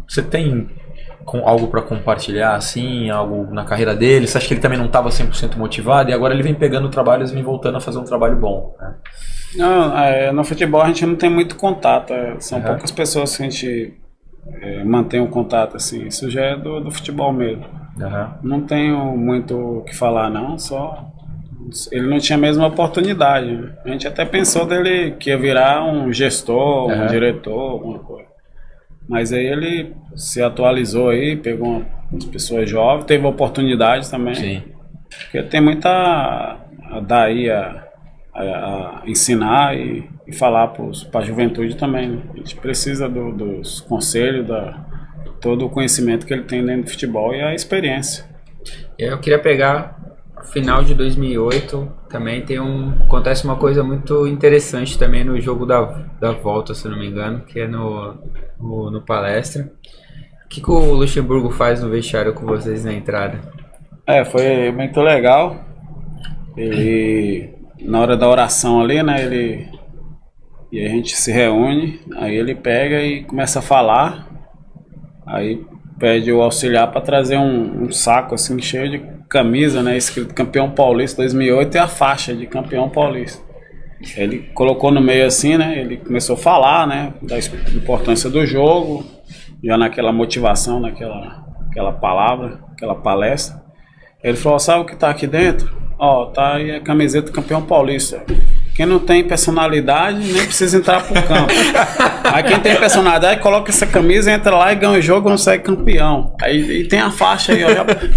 Você tem algo para compartilhar, assim, algo na carreira dele? Você acha que ele também não estava 100% motivado e agora ele vem pegando trabalhos e vem voltando a fazer um trabalho bom, né? Não, no futebol a gente não tem muito contato, são poucas pessoas que a gente mantém um contato, assim, isso já é do futebol mesmo. Não tenho muito o que falar, não, só ele não tinha a mesma oportunidade, né? A gente até pensou dele que ia virar um gestor, um diretor, alguma coisa, mas aí ele se atualizou aí, pegou umas pessoas jovens, teve oportunidade também. Sim. Porque tem muita a dar aí a ensinar e falar para a juventude também, né? A gente precisa dos conselhos, todo o conhecimento que ele tem dentro do futebol e a experiência. Eu queria pegar o final de 2008, também acontece uma coisa muito interessante também no jogo da volta, se não me engano, que é no Palestra. O que o Luxemburgo faz no vestiário com vocês na entrada? Foi muito legal. Ele, na hora da oração ali, né, e a gente se reúne, aí ele pega e começa a falar, aí pede o auxiliar para trazer um saco assim cheio de camisa, né, escrito campeão paulista 2008 e a faixa de campeão paulista. Ele colocou no meio assim, né, ele começou a falar, né, da importância do jogo, já naquela motivação, naquela palavra, aquela palestra. Ele falou, sabe o que tá aqui dentro? Ó, tá aí a camiseta do campeão paulista. Quem não tem personalidade nem precisa entrar pro campo. Aí quem tem personalidade coloca essa camisa, entra lá e ganha o jogo, não sai campeão. Aí tem a faixa aí, ó.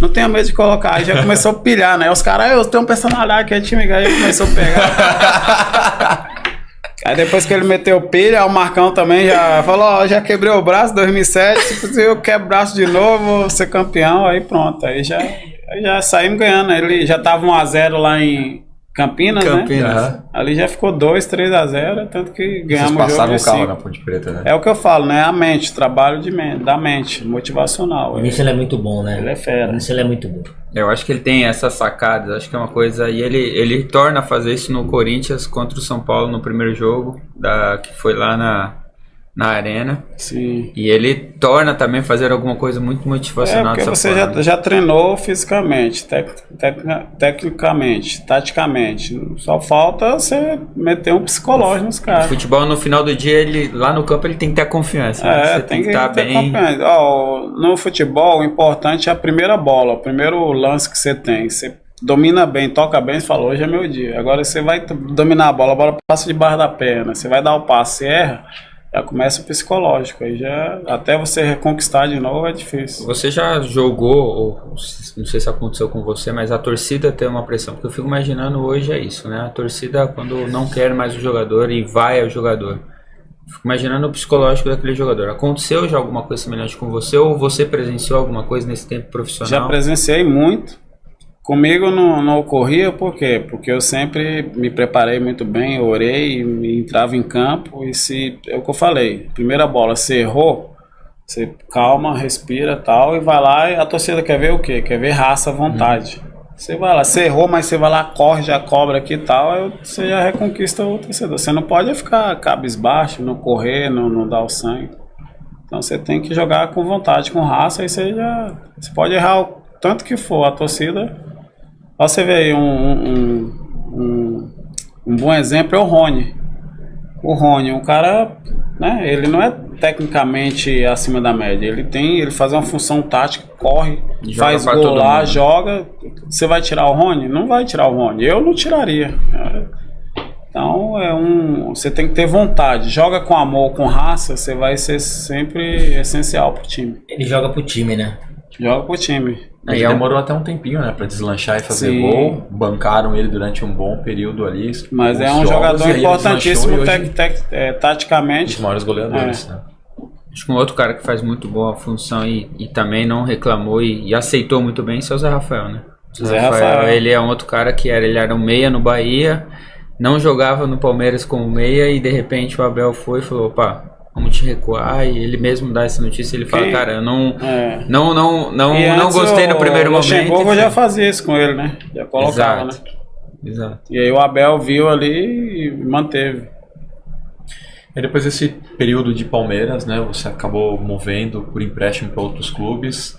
Não tenha medo de colocar. Aí já começou a pilhar, né? Os caras, eu tenho personalidade, que é time, aí começou a pegar. Aí depois que ele meteu pilha, o Marcão também já falou, ó, já quebrei o braço 2007, se eu quebro o braço de novo, vou ser campeão, aí pronto. Aí já saímos ganhando. Ele já tava 1-0 lá em Campinas, né? Ali já ficou 2-3-0, tanto que ganhamos o jogo. Vocês passaram o carro na Ponte Preta, né? É o que eu falo, né? A mente, trabalho da mente, motivacional. Nisso ele é muito bom, né? Ele é fera. Nisso ele é muito bom. Eu acho que ele tem essas sacadas, acho que é uma coisa... E ele torna a fazer isso no Corinthians contra o São Paulo no primeiro jogo, que foi lá na arena. Sim. E ele torna também fazer alguma coisa muito motivacional. Porque você já treinou fisicamente, tecnicamente, taticamente. Só falta você meter um psicológico nos caras. O futebol, no final do dia, lá no campo, ele tem que ter a confiança. Você tem que estar bem. No futebol, o importante é a primeira bola, o primeiro lance que você tem. Você domina bem, toca bem, você fala, hoje é meu dia. Agora você vai dominar a bola passa debaixo da perna, você vai dar o passe, você erra. Já começa o psicológico, aí já até você reconquistar de novo é difícil. Você já jogou, ou não sei se aconteceu com você, mas a torcida tem uma pressão, porque eu fico imaginando hoje é isso, né? A torcida quando não quer mais o jogador e vai ao jogador. Fico imaginando o psicológico daquele jogador. Aconteceu já alguma coisa semelhante com você ou você presenciou alguma coisa nesse tempo profissional? Já presenciei muito. Comigo não ocorria, por quê? Porque eu sempre me preparei muito bem, orei, entrava em campo e é o que eu falei, primeira bola, você errou, você calma, respira tal, e vai lá e a torcida quer ver o quê? Quer ver raça à vontade. Você vai lá, você errou, mas você vai lá, corre, já cobra aqui e tal, aí você já reconquista o torcedor. Você não pode ficar cabisbaixo, não correr, não dar o sangue. Então você tem que jogar com vontade, com raça, aí você pode errar o tanto que for, a torcida... Ó, você vê aí um bom exemplo é o Rony. O Rony, um cara, né? Ele não é tecnicamente acima da média. Ele faz uma função tática, corre, faz gol lá, joga. Você vai tirar o Rony? Não vai tirar o Rony. Eu não tiraria. Então você tem que ter vontade. Joga com amor, com raça, você vai ser sempre essencial pro time. Ele joga pro time, né? Joga pro time. Ele demorou até um tempinho, né, pra deslanchar e fazer gol. Bancaram ele durante um bom período ali. Mas é um jogador importantíssimo taticamente. Um dos maiores goleadores, né? Acho que um outro cara que faz muito boa a função e também não reclamou e aceitou muito bem, esse é o Zé Rafael, né? O Zé Rafael, ele é um outro cara que ele era um meia no Bahia, não jogava no Palmeiras como meia e de repente o Abel foi e falou, opa, vamos te recuar, e ele mesmo dá essa notícia, ele fala, cara, eu não gostei no primeiro momento. O Luxemburgo já fazia isso com ele, né? Já colocava, Exato. E aí o Abel viu ali e manteve. E depois desse período de Palmeiras, né, você acabou movendo por empréstimo para outros clubes.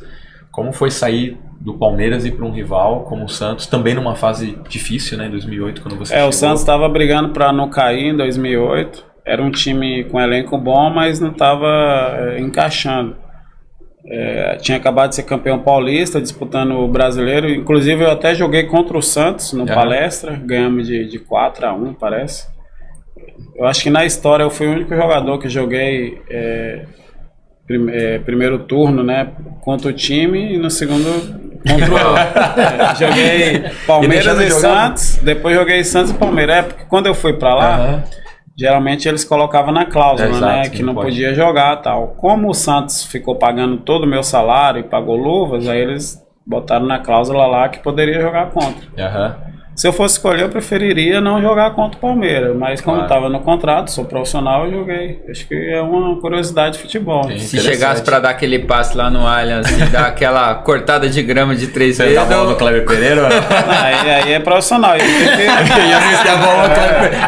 Como foi sair do Palmeiras e ir para um rival como o Santos, também numa fase difícil, né, em 2008, quando você chegou? O Santos estava brigando para não cair em 2008. Era um time com elenco bom, mas não estava encaixando. Tinha acabado de ser campeão paulista, disputando o brasileiro. Inclusive, eu até joguei contra o Santos no Palestra. Ganhamos de 4-1, parece. Eu acho que na história eu fui o único jogador que joguei primeiro turno, né, contra o time, e no segundo contra o joguei Palmeiras e Santos. Depois joguei Santos e Palmeiras. Porque quando eu fui para lá... Geralmente eles colocavam na cláusula, né, que não podia jogar tal. Como o Santos ficou pagando todo o meu salário e pagou luvas, aí eles botaram na cláusula lá que poderia jogar contra. Se eu fosse escolher, eu preferiria não jogar contra o Palmeiras, mas como estava no contrato, sou profissional, eu joguei. Acho que é uma curiosidade de futebol. Se chegasse para dar aquele passe lá no Allianz e dar aquela cortada de grama de 3 vezes... Você dá a bola no Kleber Pereira? Aí é profissional. Aí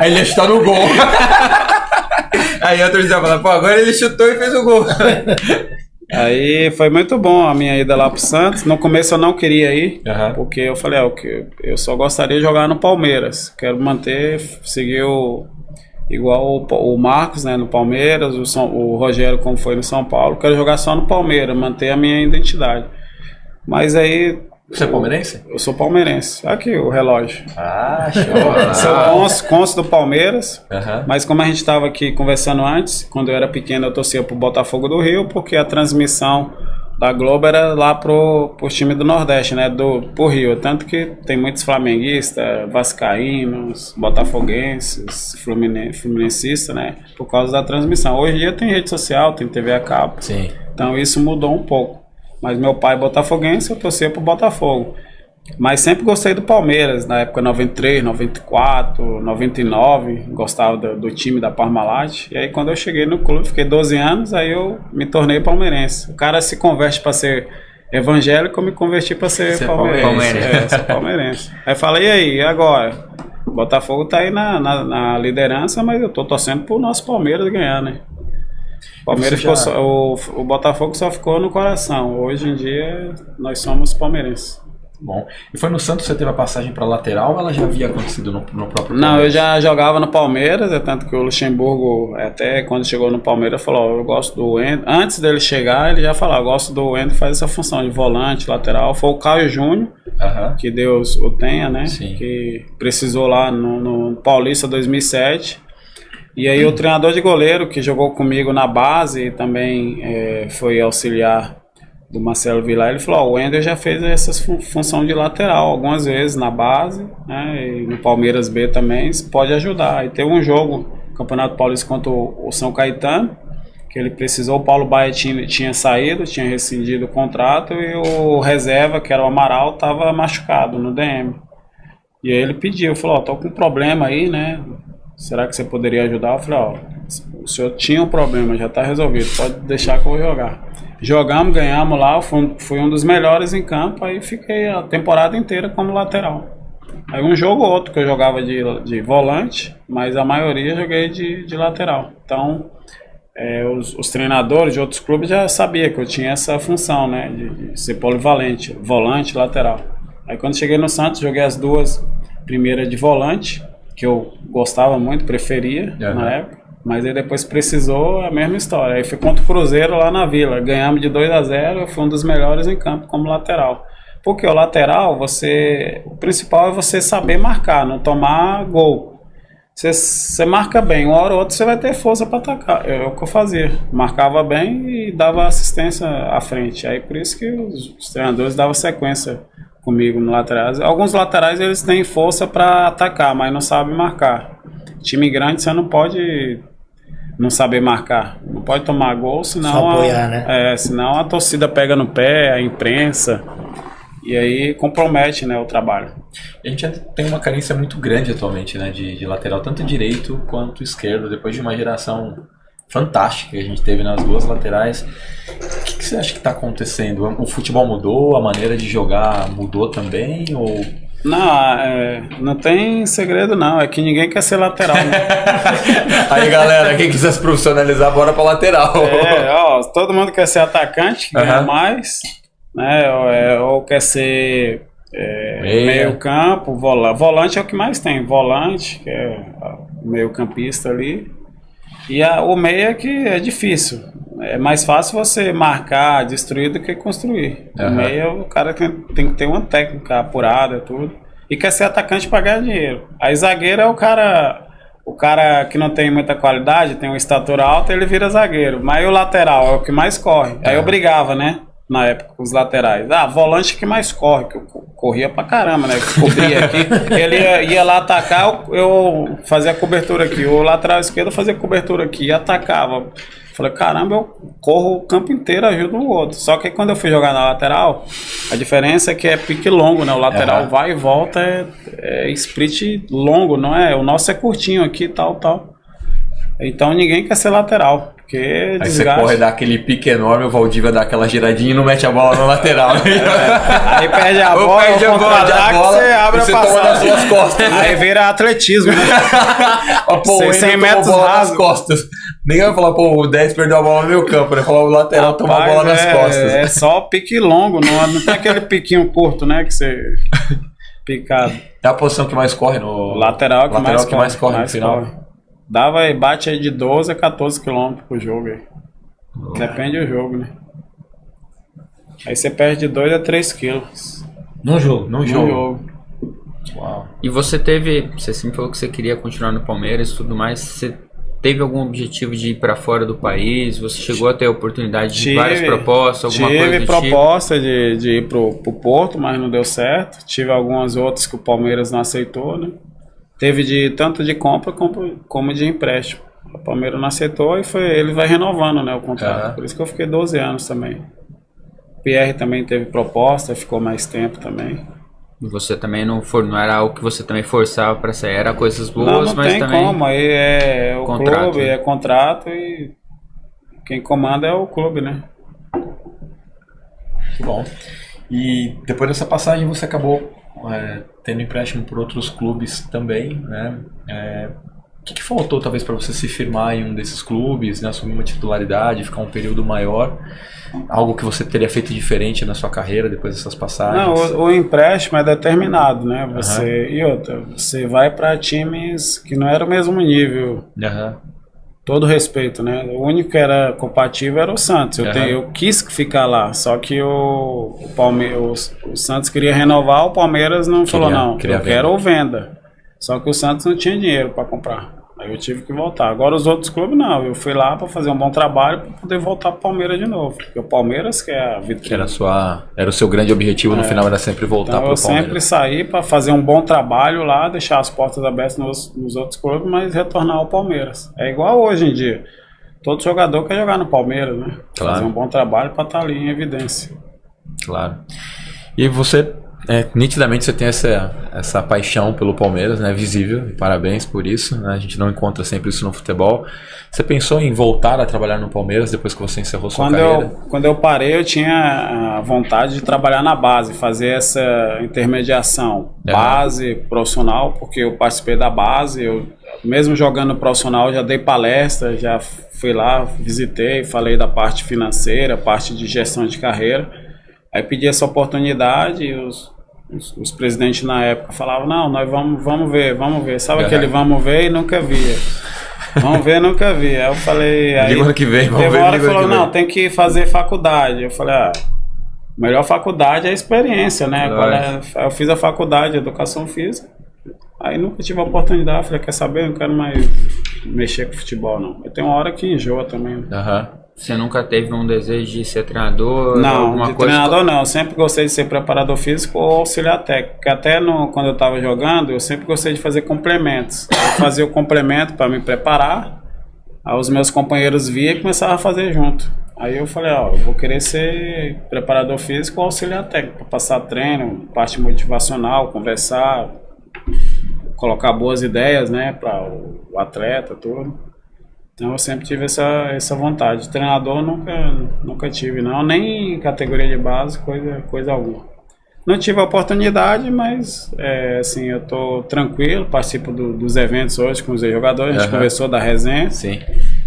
ele ia chutar no gol. Aí a torcida fala, pô, agora ele chutou e fez o gol. Aí foi muito bom a minha ida lá pro Santos. No começo eu não queria ir, porque eu falei, eu só gostaria de jogar no Palmeiras. Quero manter, seguir igual o Marcos, né, no Palmeiras, o Rogério como foi no São Paulo. Quero jogar só no Palmeiras, manter a minha identidade. Mas aí Você é palmeirense? Eu sou palmeirense. Aqui o relógio. Ah, show. Sou cônsul do Palmeiras, Aham. mas como a gente estava aqui conversando antes, quando eu era pequeno eu torcia pro Botafogo do Rio, porque a transmissão da Globo era lá pro time do Nordeste, né, pro Rio. Tanto que tem muitos flamenguistas, vascaínos, botafoguenses, fluminencistas, né, por causa da transmissão. Hoje em dia tem rede social, tem TV a cabo. Sim. Então isso mudou um pouco. Mas meu pai é botafoguense, eu torcia pro Botafogo. Mas sempre gostei do Palmeiras, na época 93, 94, 99, gostava do time da Parmalat. E aí quando eu cheguei no clube, fiquei 12 anos, aí eu me tornei palmeirense. O cara se converte para ser evangélico, eu me converti para ser palmeirense. Sou palmeirense. Aí falei, e aí, e agora? O Botafogo tá aí na liderança, mas eu tô torcendo pro nosso Palmeiras ganhar, né? Palmeiras o Botafogo só ficou no coração. Hoje em dia nós somos palmeirenses. Bom. E foi no Santos que você teve a passagem para lateral ou ela já havia acontecido no próprio Palmeiras? Não, eu já jogava no Palmeiras, é tanto que o Luxemburgo, até quando chegou no Palmeiras, falou, eu gosto do Wendel. Antes dele chegar, ele já falou, eu gosto do Wendel, faz essa função de volante, lateral. Foi o Caio Júnior, que Deus o tenha, né? Sim. Que precisou lá no Paulista 2007. E aí o treinador de goleiro que jogou comigo na base e também foi auxiliar do Marcelo Vilar, ele falou, o Wendel já fez essa função de lateral algumas vezes na base, né, e no Palmeiras B também, pode ajudar. Aí teve um jogo, Campeonato Paulista contra o São Caetano, que ele precisou, o Paulo Baia tinha saído, tinha rescindido o contrato, e o reserva, que era o Amaral, estava machucado no DM. E aí ele pediu, falou, tô com um problema aí, né, será que você poderia ajudar? Eu falei, o senhor tinha um problema, já está resolvido, pode deixar que eu vou jogar. Jogamos, ganhamos lá, fui um dos melhores em campo, aí fiquei a temporada inteira como lateral. Aí um jogo ou outro que eu jogava de volante, mas a maioria eu joguei de lateral. Então, os treinadores de outros clubes já sabiam que eu tinha essa função, né, de ser polivalente, volante, lateral. Aí quando cheguei no Santos, joguei as duas primeiras de volante, que eu gostava muito, preferia na época. Mas aí depois precisou a mesma história. Aí fui contra o Cruzeiro lá na Vila. Ganhamos de 2-0, eu fui um dos melhores em campo como lateral. Porque o lateral, o principal é você saber marcar, não tomar gol. Você marca bem, uma hora ou outra você vai ter força para atacar. É o que eu fazia. Marcava bem e dava assistência à frente. Aí por isso que os treinadores davam sequência comigo no lateral. Alguns laterais eles têm força para atacar, mas não sabem marcar. Time grande você não pode não saber marcar, não pode tomar gol, senão só apoiar, né? Senão a torcida pega no pé, a imprensa, e aí compromete, né, o trabalho. A gente tem uma carência muito grande atualmente, né, de lateral, tanto direito quanto esquerdo, depois de uma geração fantástica que a gente teve nas duas laterais. O que você acha que está acontecendo? O futebol mudou, a maneira de jogar mudou também, ou... Não tem segredo não, é que ninguém quer ser lateral, né? Aí galera, quem quiser se profissionalizar, bora pra lateral. Todo mundo quer ser atacante, ganha mais, né? Ou quer ser meio campo, volante é o que mais tem, volante, que é meio campista ali. E o meia que é difícil. É mais fácil você marcar, destruir do que construir. O meia, o cara tem que ter uma técnica apurada, tudo. E quer ser atacante para ganhar dinheiro. Aí zagueiro é o cara que não tem muita qualidade, tem uma estatura alta, ele vira zagueiro. Mas o lateral é o que mais corre. Aí eu brigava, né? Na época, com os laterais. Volante que mais corre, que eu corria pra caramba, né? Cobria aqui. Ele ia lá atacar, eu fazia cobertura aqui. O lateral esquerdo fazia cobertura aqui e atacava. Falei, caramba, eu corro o campo inteiro, ajudo o outro. Só que quando eu fui jogar na lateral, a diferença é que é pique longo, né? O lateral vai e volta, é sprint longo, não é? O nosso é curtinho aqui, tal. Então ninguém quer ser lateral. Porque aí você corre, dá aquele pique enorme, o Valdívia dá aquela giradinha e não mete a bola na lateral. Aí perde a bola, você abre a passagem. Nas suas costas. Aí vira atletismo, né? 100 metros nas costas. Ninguém vai falar, o 10 perdeu a bola no meu campo, né? Falar o lateral tomou a bola nas costas. É só pique longo, não tem aquele piquinho curto, né? Que você... Picado. É a posição que mais corre no... Lateral que mais corre no final. Dava e bate aí de 12 a 14 km por jogo aí. Depende do jogo, né? Aí você perde de 2 a 3 quilos. Num jogo. Num jogo. Uau. E você sempre falou que você queria continuar no Palmeiras e tudo mais, você teve algum objetivo de ir para fora do país? Você chegou a ter a oportunidade de várias propostas, alguma coisa do Tive proposta de ir pro Porto, mas não deu certo. Tive algumas outras que o Palmeiras não aceitou, né? Teve tanto de compra como de empréstimo. O Palmeiras não aceitou e ele vai renovando, né, o contrato. Por isso que eu fiquei 12 anos também. O Pierre também teve proposta, ficou mais tempo também. E você também não era algo que você também forçava para sair, era coisas boas, mas também... Não tem como, aí é o contrato, clube, é contrato e quem comanda é o clube, né? Muito bom. E depois dessa passagem você acabou tendo empréstimo por outros clubes também, né? O que faltou talvez para você se firmar em um desses clubes, né? Assumir uma titularidade, ficar um período maior? Algo que você teria feito diferente na sua carreira depois dessas passagens? Não, o empréstimo é determinado, né? E outra, você vai para times que não eram o mesmo nível. Todo respeito, né? O único que era compatível era o Santos. Eu quis ficar lá, só que o Santos queria renovar, o Palmeiras não falou não, eu quero ou venda. Só que o Santos não tinha dinheiro para comprar. Aí eu tive que voltar. Agora os outros clubes não. Eu fui lá para fazer um bom trabalho para poder voltar para o Palmeiras de novo. Porque o Palmeiras que é a vitrine. Era o seu grande objetivo no final, era sempre voltar para o Palmeiras. Eu sempre saí para fazer um bom trabalho lá, deixar as portas abertas nos outros clubes, mas retornar ao Palmeiras. É igual hoje em dia. Todo jogador quer jogar no Palmeiras, né? Claro. Fazer um bom trabalho para estar ali em evidência. Claro. E você... nitidamente você tem essa paixão pelo Palmeiras, né? Visível, e parabéns por isso, né? A gente não encontra sempre isso no futebol. Você pensou em voltar a trabalhar no Palmeiras depois que você encerrou sua carreira? Quando eu parei, eu tinha a vontade de trabalhar na base, fazer essa intermediação, base, profissional, porque eu participei da base, eu mesmo jogando profissional já dei palestra, já fui lá, visitei, falei da parte financeira, parte de gestão de carreira. Aí pedi essa oportunidade e os presidentes na época falavam, não, nós vamos ver. Sabe aquele vamos ver e nunca via. Vamos ver, nunca vi. Aí eu falei... Aí, ano que vem, vamos ver. Teve uma hora que falou, não, tem que fazer faculdade. Eu falei, melhor faculdade é a experiência, né? Eu fiz a faculdade de educação física. Aí nunca tive a oportunidade. Falei, quer saber? Eu não quero mais mexer com futebol, não. Eu tenho uma hora que enjoa também. Você nunca teve um desejo de ser treinador? Não, de treinador não. Eu sempre gostei de ser preparador físico ou auxiliar técnico. Porque até quando eu estava jogando, eu sempre gostei de fazer complementos. Eu fazia o complemento para me preparar. Aí os meus companheiros via e começavam a fazer junto. Aí eu falei, eu vou querer ser preparador físico ou auxiliar técnico. Para passar treino, parte motivacional, conversar, colocar boas ideias, né, para o atleta, tudo. Então eu sempre tive essa vontade. Treinador nunca tive, não. Nem categoria de base, coisa alguma. Não tive a oportunidade, mas assim, eu tô tranquilo, participo dos eventos hoje com os jogadores, a gente conversou da resenha. Sim.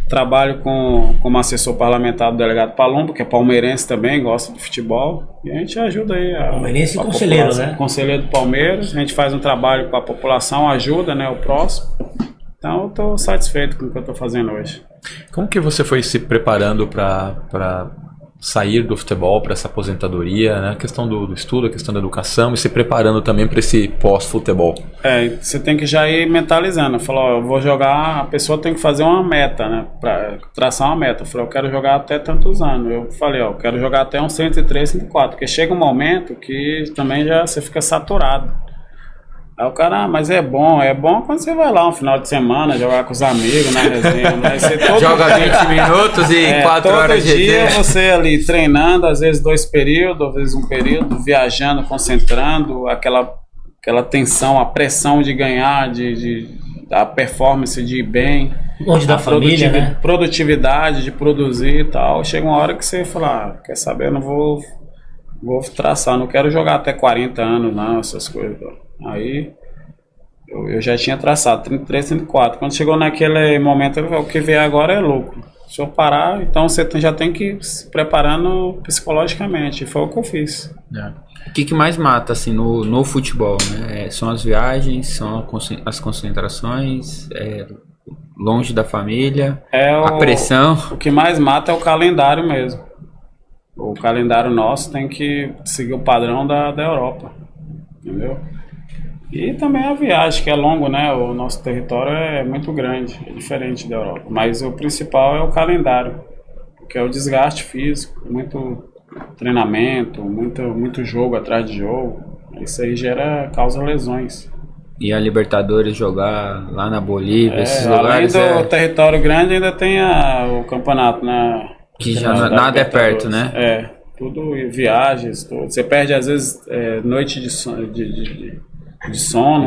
Trabalho como assessor parlamentar do delegado Palumbo, que é palmeirense também, gosta de futebol. E a gente ajuda aí palmeirense e conselheiro, né? Conselheiro do Palmeiras. A gente faz um trabalho com a população, ajuda, né, o próximo. Então eu estou satisfeito com o que eu estou fazendo hoje. Como que você foi se preparando para sair do futebol, para essa aposentadoria, né? A questão do estudo, a questão da educação e se preparando também para esse pós-futebol? Você tem que já ir mentalizando. Falou, eu vou jogar, a pessoa tem que fazer uma meta, né? Para traçar uma meta. Eu falei, eu quero jogar até tantos anos. Eu falei, eu quero jogar até uns 103, 104. Porque chega um momento que também já você fica saturado. Aí o cara, mas é bom quando você vai lá um final de semana jogar com os amigos na resenha, mas você joga 20 minutos e 4 horas de dia você ali treinando, às vezes 2 períodos, às vezes 1 período, viajando, concentrando, aquela tensão, a pressão de ganhar, a performance de ir bem, longe da família, né? Produtividade de produzir e tal. Chega uma hora que você fala, quer saber, eu não vou traçar, não quero jogar até 40 anos não, essas coisas. Aí eu já tinha traçado 33, 34. Quando chegou naquele momento, o que vier agora é lucro. Se eu parar, então você já tem que ir se preparando psicologicamente. E foi o que eu fiz. O que mais mata assim, no futebol? Né? São as viagens, são as concentrações, longe da família, a pressão. O que mais mata é o calendário mesmo. O calendário nosso tem que seguir o padrão da Europa. entendeu? E também a viagem, que é longo, né? O nosso território é muito grande, é diferente da Europa. Mas o principal é o calendário, que é o desgaste físico, muito treinamento, muito jogo atrás de jogo. Isso aí causa lesões. E a Libertadores jogar lá na Bolívia, esses lugares... Além do território grande, ainda tem o campeonato, né? Que já nada é perto, né? Tudo, viagens, tudo. Você perde, às vezes, noite de sono.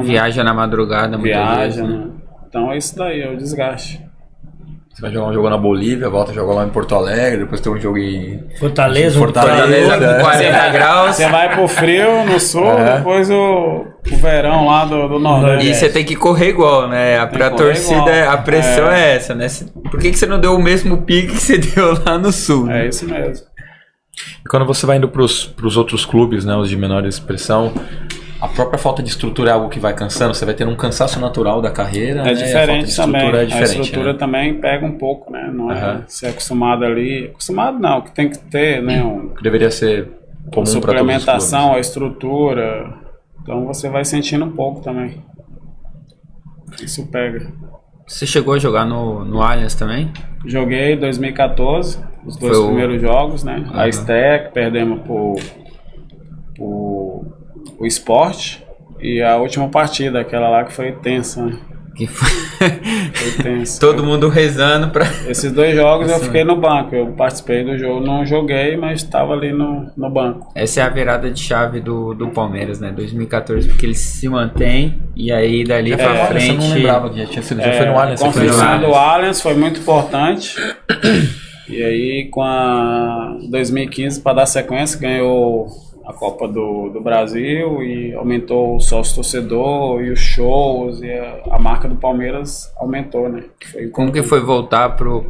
Viaja, né? Na madrugada, viaja, vezes, né? Então é isso daí, é o desgaste. Você vai jogar um jogo na Bolívia, volta a jogar lá em Porto Alegre, depois tem um jogo em Fortaleza com 40 graus. Você vai pro frio no sul, depois o verão lá do Nordeste. E você tem que correr igual, né? Pra torcida, igual. A pressão é essa, né? Por que você não deu o mesmo pique que você deu lá no sul? É isso mesmo. E quando você vai indo pros outros clubes, né, os de menor expressão, a própria falta de estrutura é algo que vai cansando? Você vai tendo um cansaço natural da carreira, é né? Diferente também. É diferente, a estrutura, né? Também pega um pouco, né? Não é ser acostumado ali. Acostumado não, que tem que ter, né? Que deveria ser comum para todos os clubes. Suplementação, a estrutura. Então você vai sentindo um pouco também. Isso pega. Você chegou a jogar no Allianz também? Joguei em 2014, os dois primeiros jogos, né? A Stec, perdemos o Sport, e a última partida, aquela lá que foi tensa, né? Foi tenso. Todo mundo rezando pra... Esses 2 jogos eu fiquei no banco, eu participei do jogo, não joguei, mas estava ali no banco. Essa é a virada de chave do Palmeiras, né? 2014, porque ele se mantém, e aí dali pra frente... Você não lembrava que já tinha sido, já foi no Allianz. A construção do Allianz foi muito importante, e aí com a 2015, para dar sequência, ganhou a Copa do Brasil e aumentou o sócio torcedor e os shows, e a marca do Palmeiras aumentou, né? Como que foi voltar pro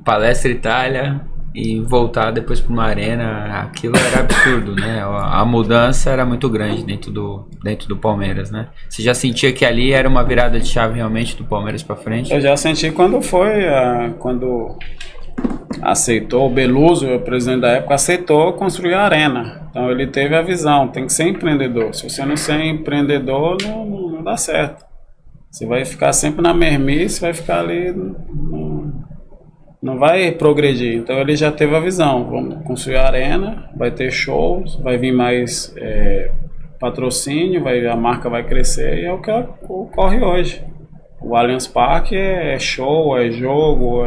Palestra Itália e voltar depois para uma arena? Aquilo era absurdo, né? A mudança era muito grande dentro do Palmeiras, né? Você já sentia que ali era uma virada de chave realmente do Palmeiras para frente? Eu já senti quando aceitou, o Beluso, o presidente da época, aceitou construir a arena. Então ele teve a visão, tem que ser empreendedor. Se você não ser empreendedor, não dá certo. Você vai ficar sempre na mermice, vai ficar ali, não vai progredir. Então ele já teve a visão, vamos construir a arena, vai ter shows, vai vir mais patrocínio, a marca vai crescer, e é o que ocorre hoje. O Allianz Parque é show, é jogo,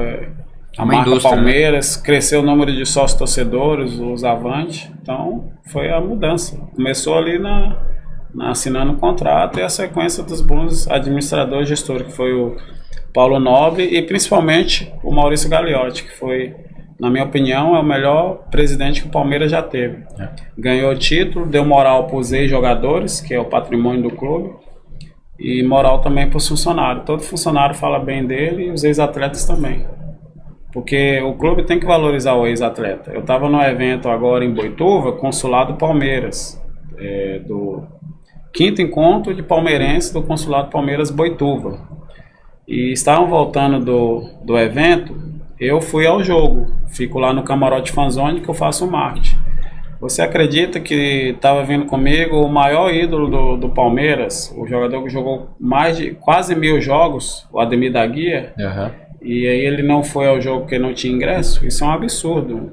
a marca Palmeiras, né? Cresceu o número de sócios torcedores, os Avante, então foi a mudança. Começou ali assinando um contrato, e a sequência dos bons administradores e gestores, que foi o Paulo Nobre e principalmente o Maurício Gagliotti, que foi, na minha opinião, é o melhor presidente que o Palmeiras já teve. Ganhou título, deu moral para os ex-jogadores, que é o patrimônio do clube, e moral também para os funcionários. Todo funcionário fala bem dele, e os ex-atletas também. Porque o clube tem que valorizar o ex-atleta. Eu estava num evento agora em Boituva, Consulado Palmeiras, do 5º encontro de palmeirenses do Consulado Palmeiras Boituva. E estavam voltando do evento, eu fui ao jogo, fico lá no camarote Fanzone, que eu faço o marketing. Você acredita que estava vindo comigo o maior ídolo do Palmeiras, o jogador que jogou mais de quase 1000 jogos, o Ademir da Guia? E aí ele não foi ao jogo porque não tinha ingresso? Isso é um absurdo.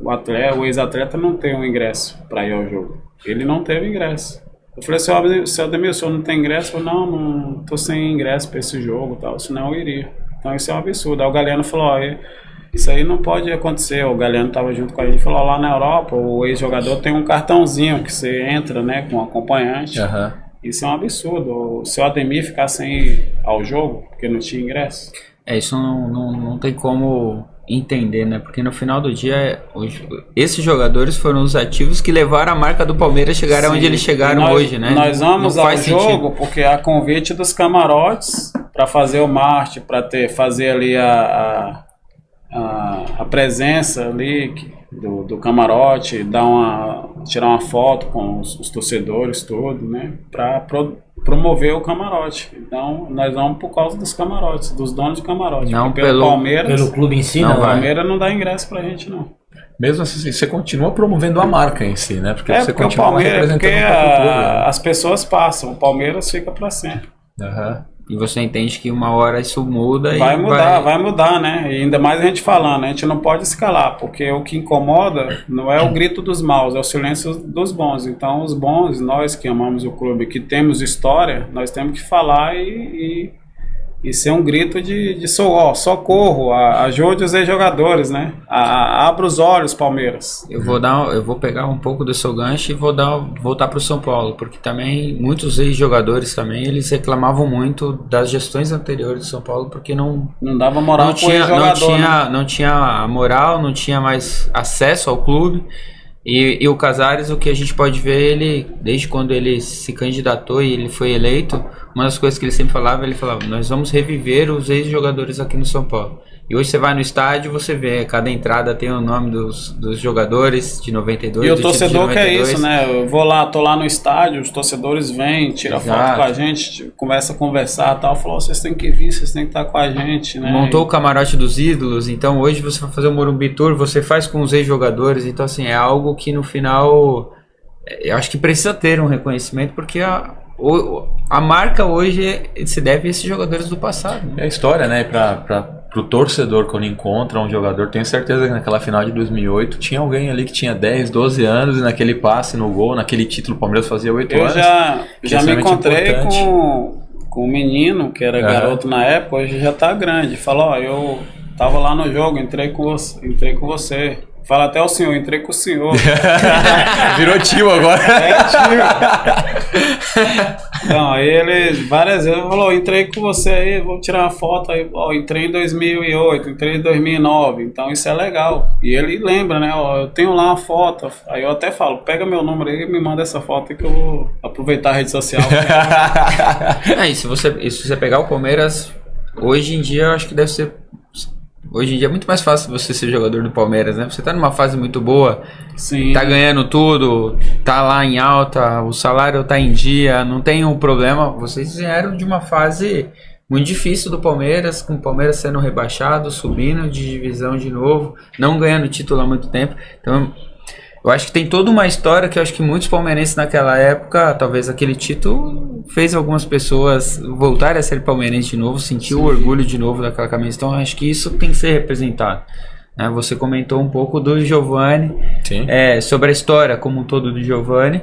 O ex-atleta não tem um ingresso para ir ao jogo. Ele não teve ingresso. Eu falei, seu Ademir, o senhor não tem ingresso? Eu falei, não tô sem ingresso para esse jogo e tal, senão eu iria. Então isso é um absurdo. Aí o Galeno falou, isso aí não pode acontecer. O Galeno estava junto com a gente, falou, lá na Europa o ex-jogador tem um cartãozinho que você entra, né, com acompanhante. Isso é um absurdo. O seu Ademir ficar sem ir ao jogo porque não tinha ingresso. Isso não tem como entender, né? Porque no final do dia, esses jogadores foram os ativos que levaram a marca do Palmeiras a chegar onde eles chegaram hoje, né? Nós vamos ao jogo porque há convite dos camarotes para fazer o marketing, para fazer ali a presença ali do camarote, tirar uma foto com os torcedores, tudo, né? Para promover o camarote. Então, nós vamos por causa dos camarotes, dos donos de camarote. Não pelo Palmeiras. Pelo clube em si, não. O Palmeiras não dá ingresso pra gente, não. Mesmo assim, você continua promovendo a marca em si, né? Porque você porque continua o Palmeiras, representando porque o próprio clube, né? as pessoas passam, o Palmeiras fica para sempre. Uhum. E você entende que uma hora isso muda Vai e mudar, né? E ainda mais a gente falando, a gente não pode escalar, porque o que incomoda não é o grito dos maus, é o silêncio dos bons. Então, os bons, nós que amamos o clube, que temos história, nós temos que falar e ser um grito de socorro, ajude os ex-jogadores, né? Abra os olhos, Palmeiras. Eu vou pegar um pouco do seu gancho e voltar para o São Paulo, porque também muitos ex-jogadores também, eles reclamavam muito das gestões anteriores do São Paulo, porque não dava moral pro ex-jogador, não tinha moral, não tinha mais acesso ao clube. E o Casares, o que a gente pode ver, ele, desde quando ele se candidatou e ele foi eleito, uma das coisas que ele sempre falava, nós vamos reviver os ex-jogadores aqui no São Paulo. E hoje você vai no estádio, você vê, cada entrada tem o nome dos jogadores de 92. E o torcedor quer isso, né? Eu tô lá no estádio, os torcedores vêm, tiram foto com a gente, começa a conversar e tal, falou, vocês têm que vir, vocês têm que estar com a gente, né? Montou o camarote dos ídolos, então hoje você vai fazer o Morumbi Tour, você faz com os ex-jogadores, então assim, é algo que no final, eu acho que precisa ter um reconhecimento, porque a marca hoje se deve a esses jogadores do passado. Né? É a história, né? Pro torcedor, quando encontra um jogador, tenho certeza que naquela final de 2008 tinha alguém ali que tinha 10, 12 anos e naquele passe no gol, naquele título, o Palmeiras fazia 8 anos. Eu já me encontrei com um menino que era garoto na época, hoje já tá grande. Falou, eu tava lá no jogo, entrei com você. Fala até o senhor, entrei com o senhor. Virou tio agora. Tio. Não, aí ele várias vezes falou, entrei com você aí, vou tirar uma foto aí, entrei em 2008, entrei em 2009, então isso é legal. E ele lembra, né, eu tenho lá uma foto, aí eu até falo, pega meu número aí e me manda essa foto aí que eu vou aproveitar a rede social. E se você pegar o Palmeiras, hoje em dia eu acho que deve ser... Hoje em dia é muito mais fácil você ser jogador do Palmeiras, né? Você tá numa fase muito boa, Sim. Tá ganhando tudo, tá lá em alta, o salário tá em dia, não tem um problema. Vocês vieram de uma fase muito difícil do Palmeiras, com o Palmeiras sendo rebaixado, subindo de divisão de novo, não ganhando título há muito tempo. Então, eu acho que tem toda uma história que eu acho que muitos palmeirenses naquela época, talvez aquele título fez algumas pessoas voltarem a ser palmeirenses de novo, sentir o orgulho de novo daquela camisa. Então eu acho que isso tem que ser representado. Né? Você comentou um pouco do Giovani, sobre a história como um todo do Giovani.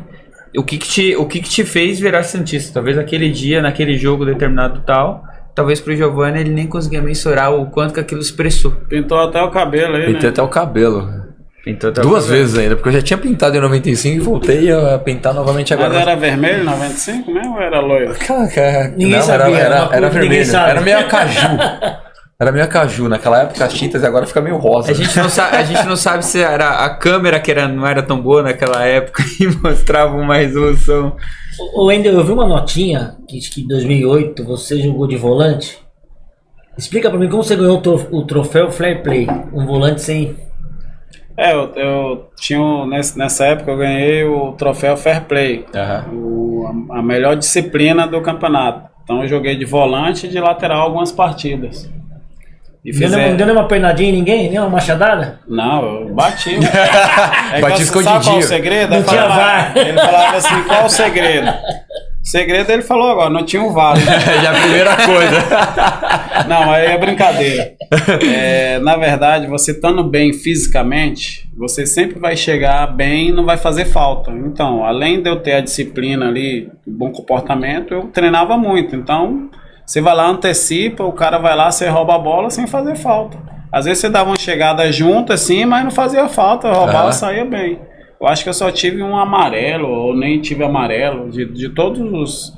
O que te fez virar santista? Talvez aquele dia, naquele jogo determinado tal, talvez pro Giovani ele nem conseguia mensurar o quanto que aquilo expressou. Pintou até o cabelo aí, Pintei até o cabelo. Duas vezes ainda, porque eu já tinha pintado em 95 e voltei a pintar novamente agora. Mas era vermelho em 95 mesmo ou era loiro? Ninguém sabia. Era vermelho, era meio caju. Era meio caju, naquela época as tintas e agora fica meio rosa. A gente não sabe se era a câmera que não era tão boa naquela época e mostrava uma resolução. Ô Wendel, eu vi uma notinha que em 2008 você jogou de volante. Explica pra mim como você ganhou o troféu Fair Play, um volante sem... eu tinha, nessa época eu ganhei o troféu Fair Play, a melhor disciplina do campeonato. Então eu joguei de volante e de lateral algumas partidas. Não deu uma pernadinha em ninguém? Nem uma machadada? Não, eu bati. Bati escondidinho. Sabe qual o segredo? Não tinha VAR. Ele falava assim, qual o segredo? O segredo ele falou agora, não tinha um VAR. Já a primeira coisa. Não, aí é brincadeira. Na verdade, você estando bem fisicamente, você sempre vai chegar bem e não vai fazer falta. Então, além de eu ter a disciplina ali, o bom comportamento, eu treinava muito. Então, você vai lá, antecipa, o cara vai lá, você rouba a bola sem fazer falta. Às vezes você dava uma chegada junto assim, mas não fazia falta, roubava, saía bem. Eu acho que eu só tive um amarelo, ou nem tive amarelo, de todos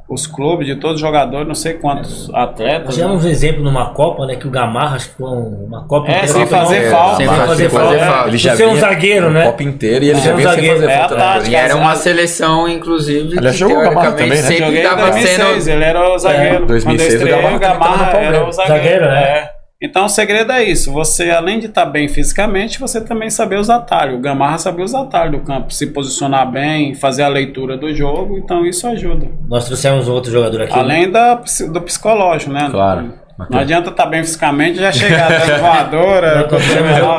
os clubes, de todos os jogadores, não sei quantos atletas. Tivemos um exemplo numa Copa, né, que o Gamarra ficou uma Copa inteira. Sem fazer falta. Sem fazer falta. Ele já vinha um zagueiro, né? Copa inteira e ele já vinha sem fazer falta. E era uma seleção, inclusive, ele jogou o Gamarra também, né? Sempre estava sendo... Ele era o zagueiro. 2006 o Gamarra era o zagueiro. Né? Então o segredo é isso, você além de estar bem fisicamente, você também saber os atalhos. O Gamarra sabia os atalhos do campo, se posicionar bem, fazer a leitura do jogo, então isso ajuda. Nós trouxemos outro jogador aqui. Além do psicológico, né? Claro. Não adianta estar bem fisicamente, já chegar dando voadora.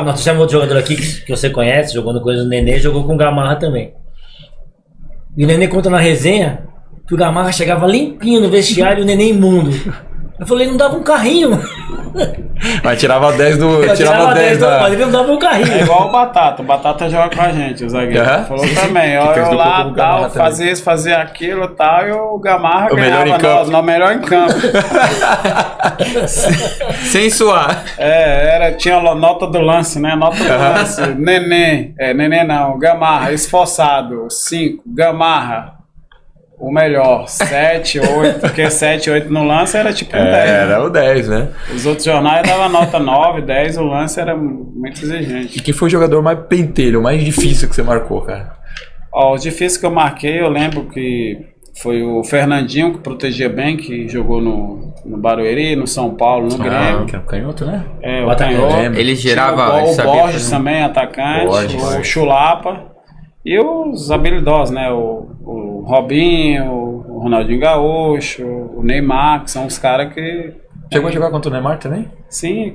Nós temos outro jogador aqui que você conhece, jogou no coisa do Nenê, jogou com o Gamarra também. E o Nenê conta na resenha que o Gamarra chegava limpinho no vestiário e o Nenê imundo. Eu falei, não dava um carrinho. Mas tirava 10 do. Tirava 10 da. Mas ele não dava um carrinho. É igual o Batata. O Batata joga com a gente, o zagueiro. Falou também. Eu lá, tal, fazia isso, fazia aquilo e tal, e o Gamarra ganhava melhor em campo. Sem suar. Tinha nota do lance, né? Nota do lance. Nenê. Nenê não. Gamarra, esforçado. 5. Gamarra. O melhor, 7, 8, porque 7, 8 no lance era tipo um 10. Era o 10, né? Os outros jornais davam nota 9, 10, o lance era muito exigente. E quem foi o jogador mais pentelho, mais difícil que você marcou, cara? O difícil que eu marquei, eu lembro que foi o Fernandinho, que protegia bem, que jogou no Barueri, no São Paulo, no Grêmio. Que é o canhoto, né? O canhoto. Ele girava... O Borges também, atacante, o Chulapa. E os habilidosos, né? O Robinho, o Ronaldinho Gaúcho, o Neymar, que são os caras que... Chegou a jogar contra o Neymar também? Sim,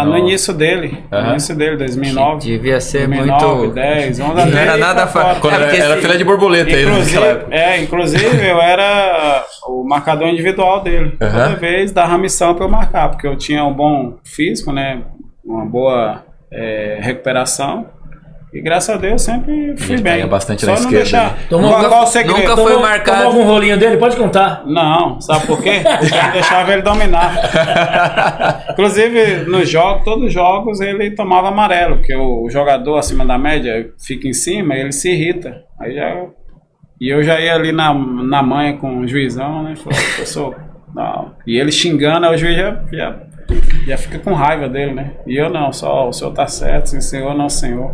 no início dele. No início dele, 2009. Devia ser 2009, muito... 10, 11 Não era nada fácil. Quando era filha de borboleta aí naquela época. Inclusive eu era o marcador individual dele. Toda vez dava missão pra eu marcar, porque eu tinha um bom físico, né? Uma boa recuperação. E graças a Deus sempre fui bem. Bastante só na não esquerda. Deixar. Nunca foi marcado. Tomou algum rolinho dele? Pode contar. Não, sabe por quê? Eu deixava ele dominar. Inclusive, todos os jogos ele tomava amarelo, porque o jogador acima da média fica em cima e ele se irrita. E eu já ia ali na manha com o juizão, né? Falei, não. E ele xingando, aí o juiz já fica com raiva dele, né? E eu não, só o senhor tá certo, sim senhor, não senhor.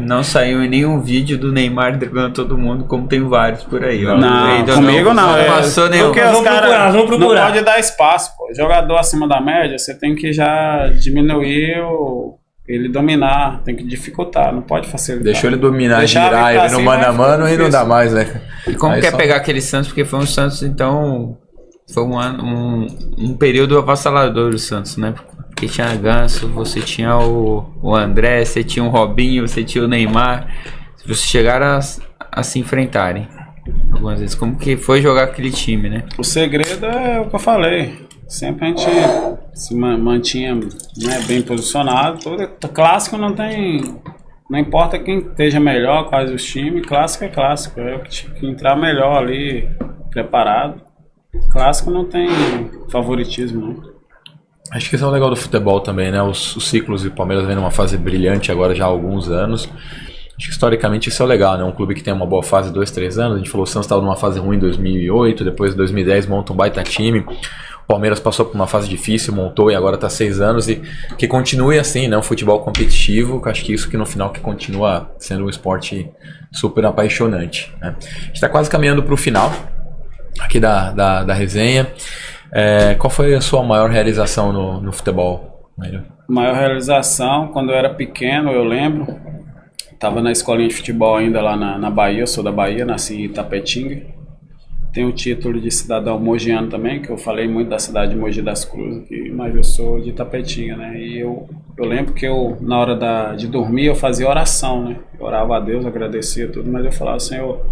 Não saiu em nenhum vídeo do Neymar driblando todo mundo, como tem vários por aí. Não, comigo não. Não passou nenhum. Porque os caras não pode dar espaço, pô. Jogador acima da média, você tem que já diminuir ele dominar, tem que dificultar, não pode facilitar. Deixou ele dominar, girar, ele no mano a mano e não dá mais, né? E como quer pegar aquele Santos? Porque foi um Santos, então... Foi um período avassalador do Santos, né? Porque tinha Ganso, você tinha o André, você tinha o Robinho, você tinha o Neymar. Vocês chegaram a se enfrentarem algumas vezes. Como que foi jogar aquele time, né? O segredo é o que eu falei. Sempre a gente se mantinha, né, bem posicionado. Clássico não tem... Não importa quem esteja melhor, quais os times. Clássico é clássico. É o que tinha que entrar melhor ali, preparado. Clássico não tem favoritismo, não. Acho que isso é o legal do futebol também, né? Os ciclos, e o Palmeiras vem numa fase brilhante agora já há alguns anos. Acho que historicamente isso é legal, né? Um clube que tem uma boa fase 2, 3 anos. A gente falou que o Santos estava numa fase ruim em 2008, depois em 2010 monta um baita time. O Palmeiras passou por uma fase difícil, montou e agora está 6 anos. E que continue assim, né? Um futebol competitivo. Acho que isso que no final que continua sendo um esporte super apaixonante, né? A gente está quase caminhando para o final aqui da resenha. Qual foi a sua maior realização no futebol, Mário? Maior realização, quando eu era pequeno, eu lembro, estava na escolinha de futebol ainda lá na Bahia, eu sou da Bahia, nasci em Itapetinga. Tenho o título de cidadão mogiano também, que eu falei muito da cidade de Mogi das Cruzes, mas eu sou de Itapetinga, né? E eu lembro que na hora de dormir, eu fazia oração, né? Eu orava a Deus, agradecia tudo, mas eu falava, Senhor,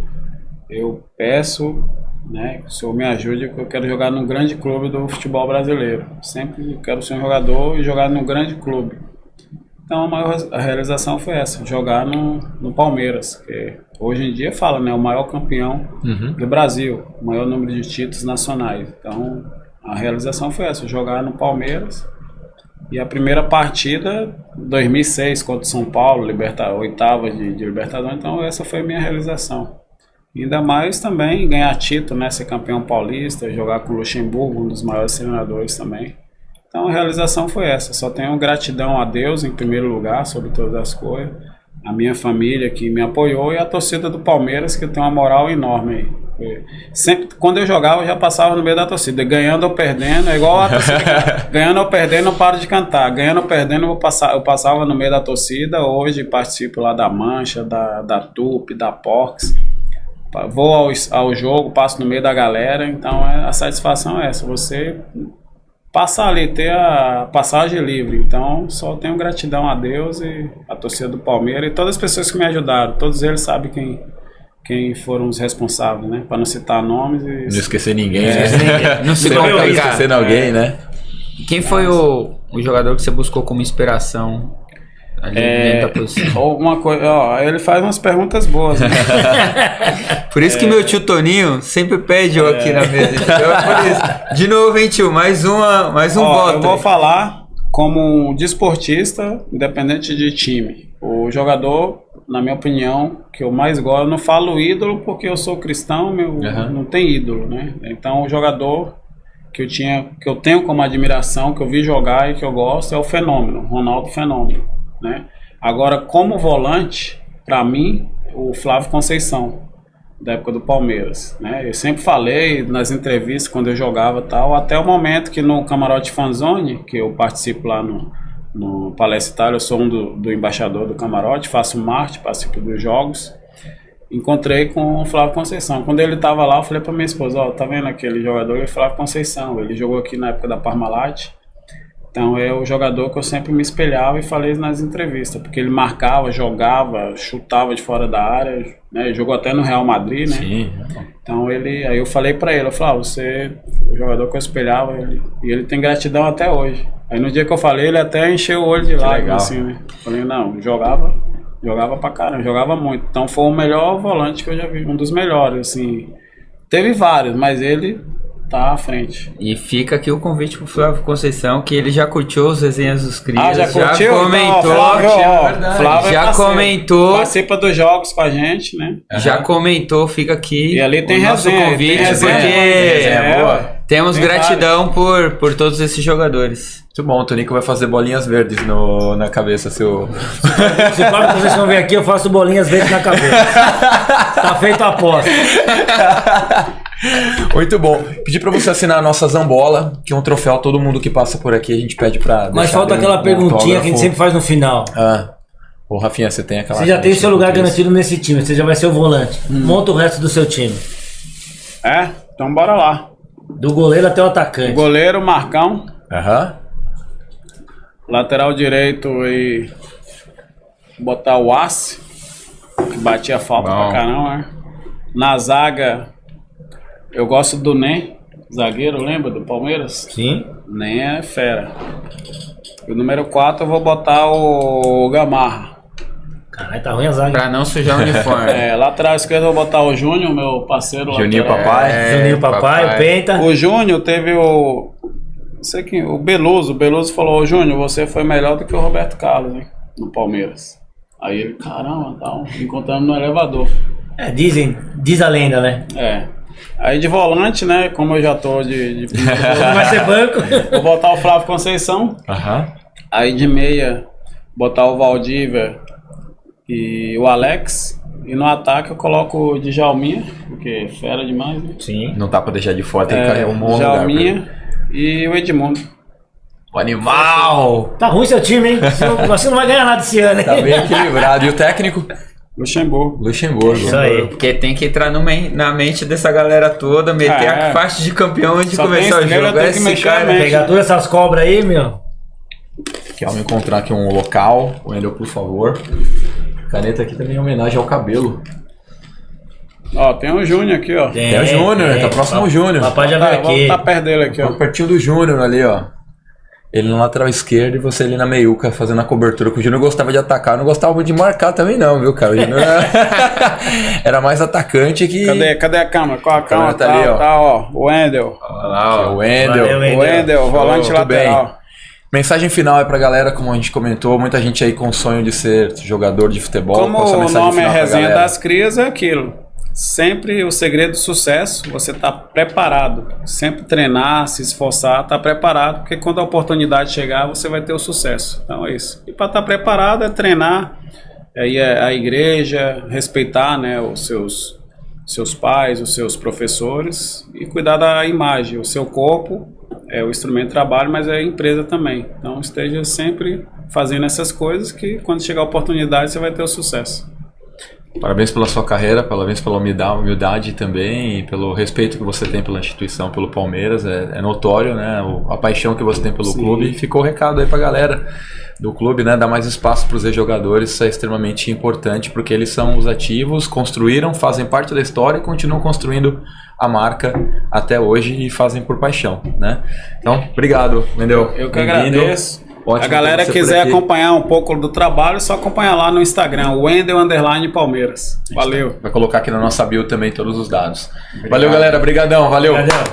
eu peço... né, que o senhor me ajude, porque eu quero jogar num grande clube do futebol brasileiro. Sempre quero ser um jogador e jogar num grande clube. Então a maior realização foi essa, jogar no Palmeiras, que hoje em dia fala, né, o maior campeão do Brasil, o maior número de títulos nacionais. Então a realização foi essa, jogar no Palmeiras. E a primeira partida, 2006, contra o São Paulo, oitava de Libertadores, então essa foi a minha realização. Ainda mais também ganhar título, né? Ser campeão paulista, jogar com o Luxemburgo, um dos maiores treinadores também. Então a realização foi essa. Só tenho gratidão a Deus em primeiro lugar, sobre todas as coisas. A minha família que me apoiou e a torcida do Palmeiras, que tem uma moral enorme aí. Sempre, quando eu jogava, eu já passava no meio da torcida. Ganhando ou perdendo, é igual a torcida. Ganhando ou perdendo, eu paro de cantar. Ganhando ou perdendo, eu passava no meio da torcida. Hoje participo lá da Mancha, da TUP, da Porcs. Vou ao jogo, passo no meio da galera, então a satisfação é essa, você passar ali, ter a passagem livre. Então, só tenho gratidão a Deus e a torcida do Palmeiras e todas as pessoas que me ajudaram. Todos eles sabem quem foram os responsáveis, né? Para não citar nomes e... Não esquecer ninguém, né? Não se Sempre acaba complicar. esquecendo alguém, né? Quem foi o jogador que você buscou como inspiração ali dentro da posição? Alguma coisa, ó, ele faz umas perguntas boas, né? Por isso que meu tio Toninho sempre pede eu aqui na mesa. Então é por isso. De novo, hein, tio? Mais um voto. Eu vou falar como um desportista, independente de time. O jogador, na minha opinião, que eu mais gosto, eu não falo ídolo porque eu sou cristão, não tem ídolo, né? Então o jogador que eu tenho como admiração, que eu vi jogar e que eu gosto, é o Fenômeno, Ronaldo Fenômeno, né? Agora, como volante, para mim, o Flávio Conceição, da época do Palmeiras, né? Eu sempre falei nas entrevistas, quando eu jogava tal, até o momento que no Camarote Fanzone, que eu participo lá no Palestra Itália, eu sou um do embaixador do Camarote, faço marketing, participo dos jogos, encontrei com o Flávio Conceição. Quando ele estava lá, eu falei para minha esposa, ó, tá vendo aquele jogador? Ele é Flávio Conceição, ele jogou aqui na época da Parmalat. Então é o jogador que eu sempre me espelhava e falei nas entrevistas, porque ele marcava, jogava, chutava de fora da área, né? Ele jogou até no Real Madrid, né? Sim. Então aí eu falei pra ele, eu falei, você é o jogador que eu espelhava, e ele tem gratidão até hoje. Aí no dia que eu falei, ele até encheu o olho de lágrimas, assim, né? Falei, não, jogava pra caramba, jogava muito. Então foi o melhor volante que eu já vi, um dos melhores, assim. Teve vários, mas ele tá à frente. E fica aqui o convite pro Flávio Conceição, que ele já curtiu os resenhas dos Crias. Já curtiu? Comentou. Então, Flávio já comentou. Participa dos jogos com a gente, né? Já comentou, fica aqui. E ali tem o nosso resenha, convite, tem resenha, porque boa. temos Tem gratidão por todos esses jogadores. Muito bom, o Tonico vai fazer bolinhas verdes na cabeça, seu... Se o Flávio Conceição vier aqui, eu faço bolinhas verdes na cabeça. Tá feito a aposta. Muito bom. Pedi pra você assinar a nossa Zambola, que é um troféu, todo mundo que passa por aqui a gente pede pra... Mas falta aquela perguntinha que a gente sempre faz no final. Ô, Rafinha, você tem aquela... Você já tem o seu lugar garantido nesse time, você já vai ser o volante. Monta o resto do seu time. Então bora lá. Do goleiro até o atacante. Goleiro, Marcão. Lateral direito e botar o Assi, que batia falta pra caramba, né? Na zaga, eu gosto do Nen, zagueiro, lembra do Palmeiras? Sim. Nen é fera. E o número 4 eu vou botar o Gamarra. Caralho, tá ruim a zaga. Pra não sujar o uniforme. Lateral esquerdo eu vou botar o Júnior, meu parceiro. Juninho lateral. Papai. Juninho Papai, o Penta. O Júnior teve não sei quem, o Beloso. O Beloso falou, ô Júnior, você foi melhor do que o Roberto Carlos, hein, no Palmeiras. Aí ele, caramba, tá, encontramos no elevador. Diz a lenda, né? Aí de volante, né, como eu já tô de Vai ser banco. vou botar o Flávio Conceição. Aí de meia, botar o Valdívia e o Alex. E no ataque eu coloco o Djalminha, porque é fera demais, né? Sim. Não dá pra deixar de fora, tem que cair um bom lugar. Djalminha e o Edmundo. O animal! Tá ruim seu time, hein? Você não vai ganhar nada esse ano, hein? Tá bem equilibrado. E o técnico? Luxemburgo. Isso aí. Porque tem que entrar na mente dessa galera toda, meter a faixa de campeão antes de Só começar o tem estrela, jogo. tem que mexer a mente. Pegar todas essas cobras aí, meu. Que vamos encontrar aqui um local. Wendel, por favor. Caneta aqui também em homenagem ao cabelo. Ó, tem o Júnior aqui, ó. É o Júnior, tá próximo ao Júnior. Papai já veio Vamos aqui. tá perto dele aqui, ó. Pertinho do Júnior ali, ó. Ele na lateral esquerda e você ali na meiuca fazendo a cobertura. Que o Júnior gostava de atacar, não gostava muito de marcar também não, viu, cara? O Júnior era mais atacante que... Cadê a câmera? Qual a câmera? Tá ali, ó. Tá, ó. O Wendel. Olha lá, ó. O Wendel. Valeu, O Wendel, volante Muito lateral. bem. Mensagem final é pra galera, como a gente comentou, muita gente aí com o sonho de ser jogador de futebol. Como Qual a sua o mensagem nome é final pra Resenha galera? das Crias, é aquilo. Sempre o segredo do sucesso, você tá preparado. Sempre treinar, se esforçar, tá preparado, porque quando a oportunidade chegar, você vai ter o sucesso. Então é isso. E para estar preparado é treinar, ir à igreja, respeitar, né, os seus pais, os seus professores e cuidar da imagem. O seu corpo é o instrumento de trabalho, mas é a empresa também. Então esteja sempre fazendo essas coisas que quando chegar a oportunidade você vai ter o sucesso. Parabéns pela sua carreira, parabéns pela humildade também e pelo respeito que você tem pela instituição, pelo Palmeiras. É notório, né? A paixão que você tem pelo clube. E ficou o recado aí pra galera do clube, né? Dar mais espaço para os ex-jogadores, isso é extremamente importante, porque eles são os ativos, construíram, fazem parte da história e continuam construindo a marca até hoje e fazem por paixão, né? Então, obrigado, Wendel. Eu que agradeço. Ótimo. A galera quiser acompanhar um pouco do trabalho, é só acompanhar lá no Instagram, Wendel_Palmeiras. Valeu. Vai colocar aqui na nossa bio também todos os dados. Valeu, galera. Obrigadão. Valeu. Obrigado.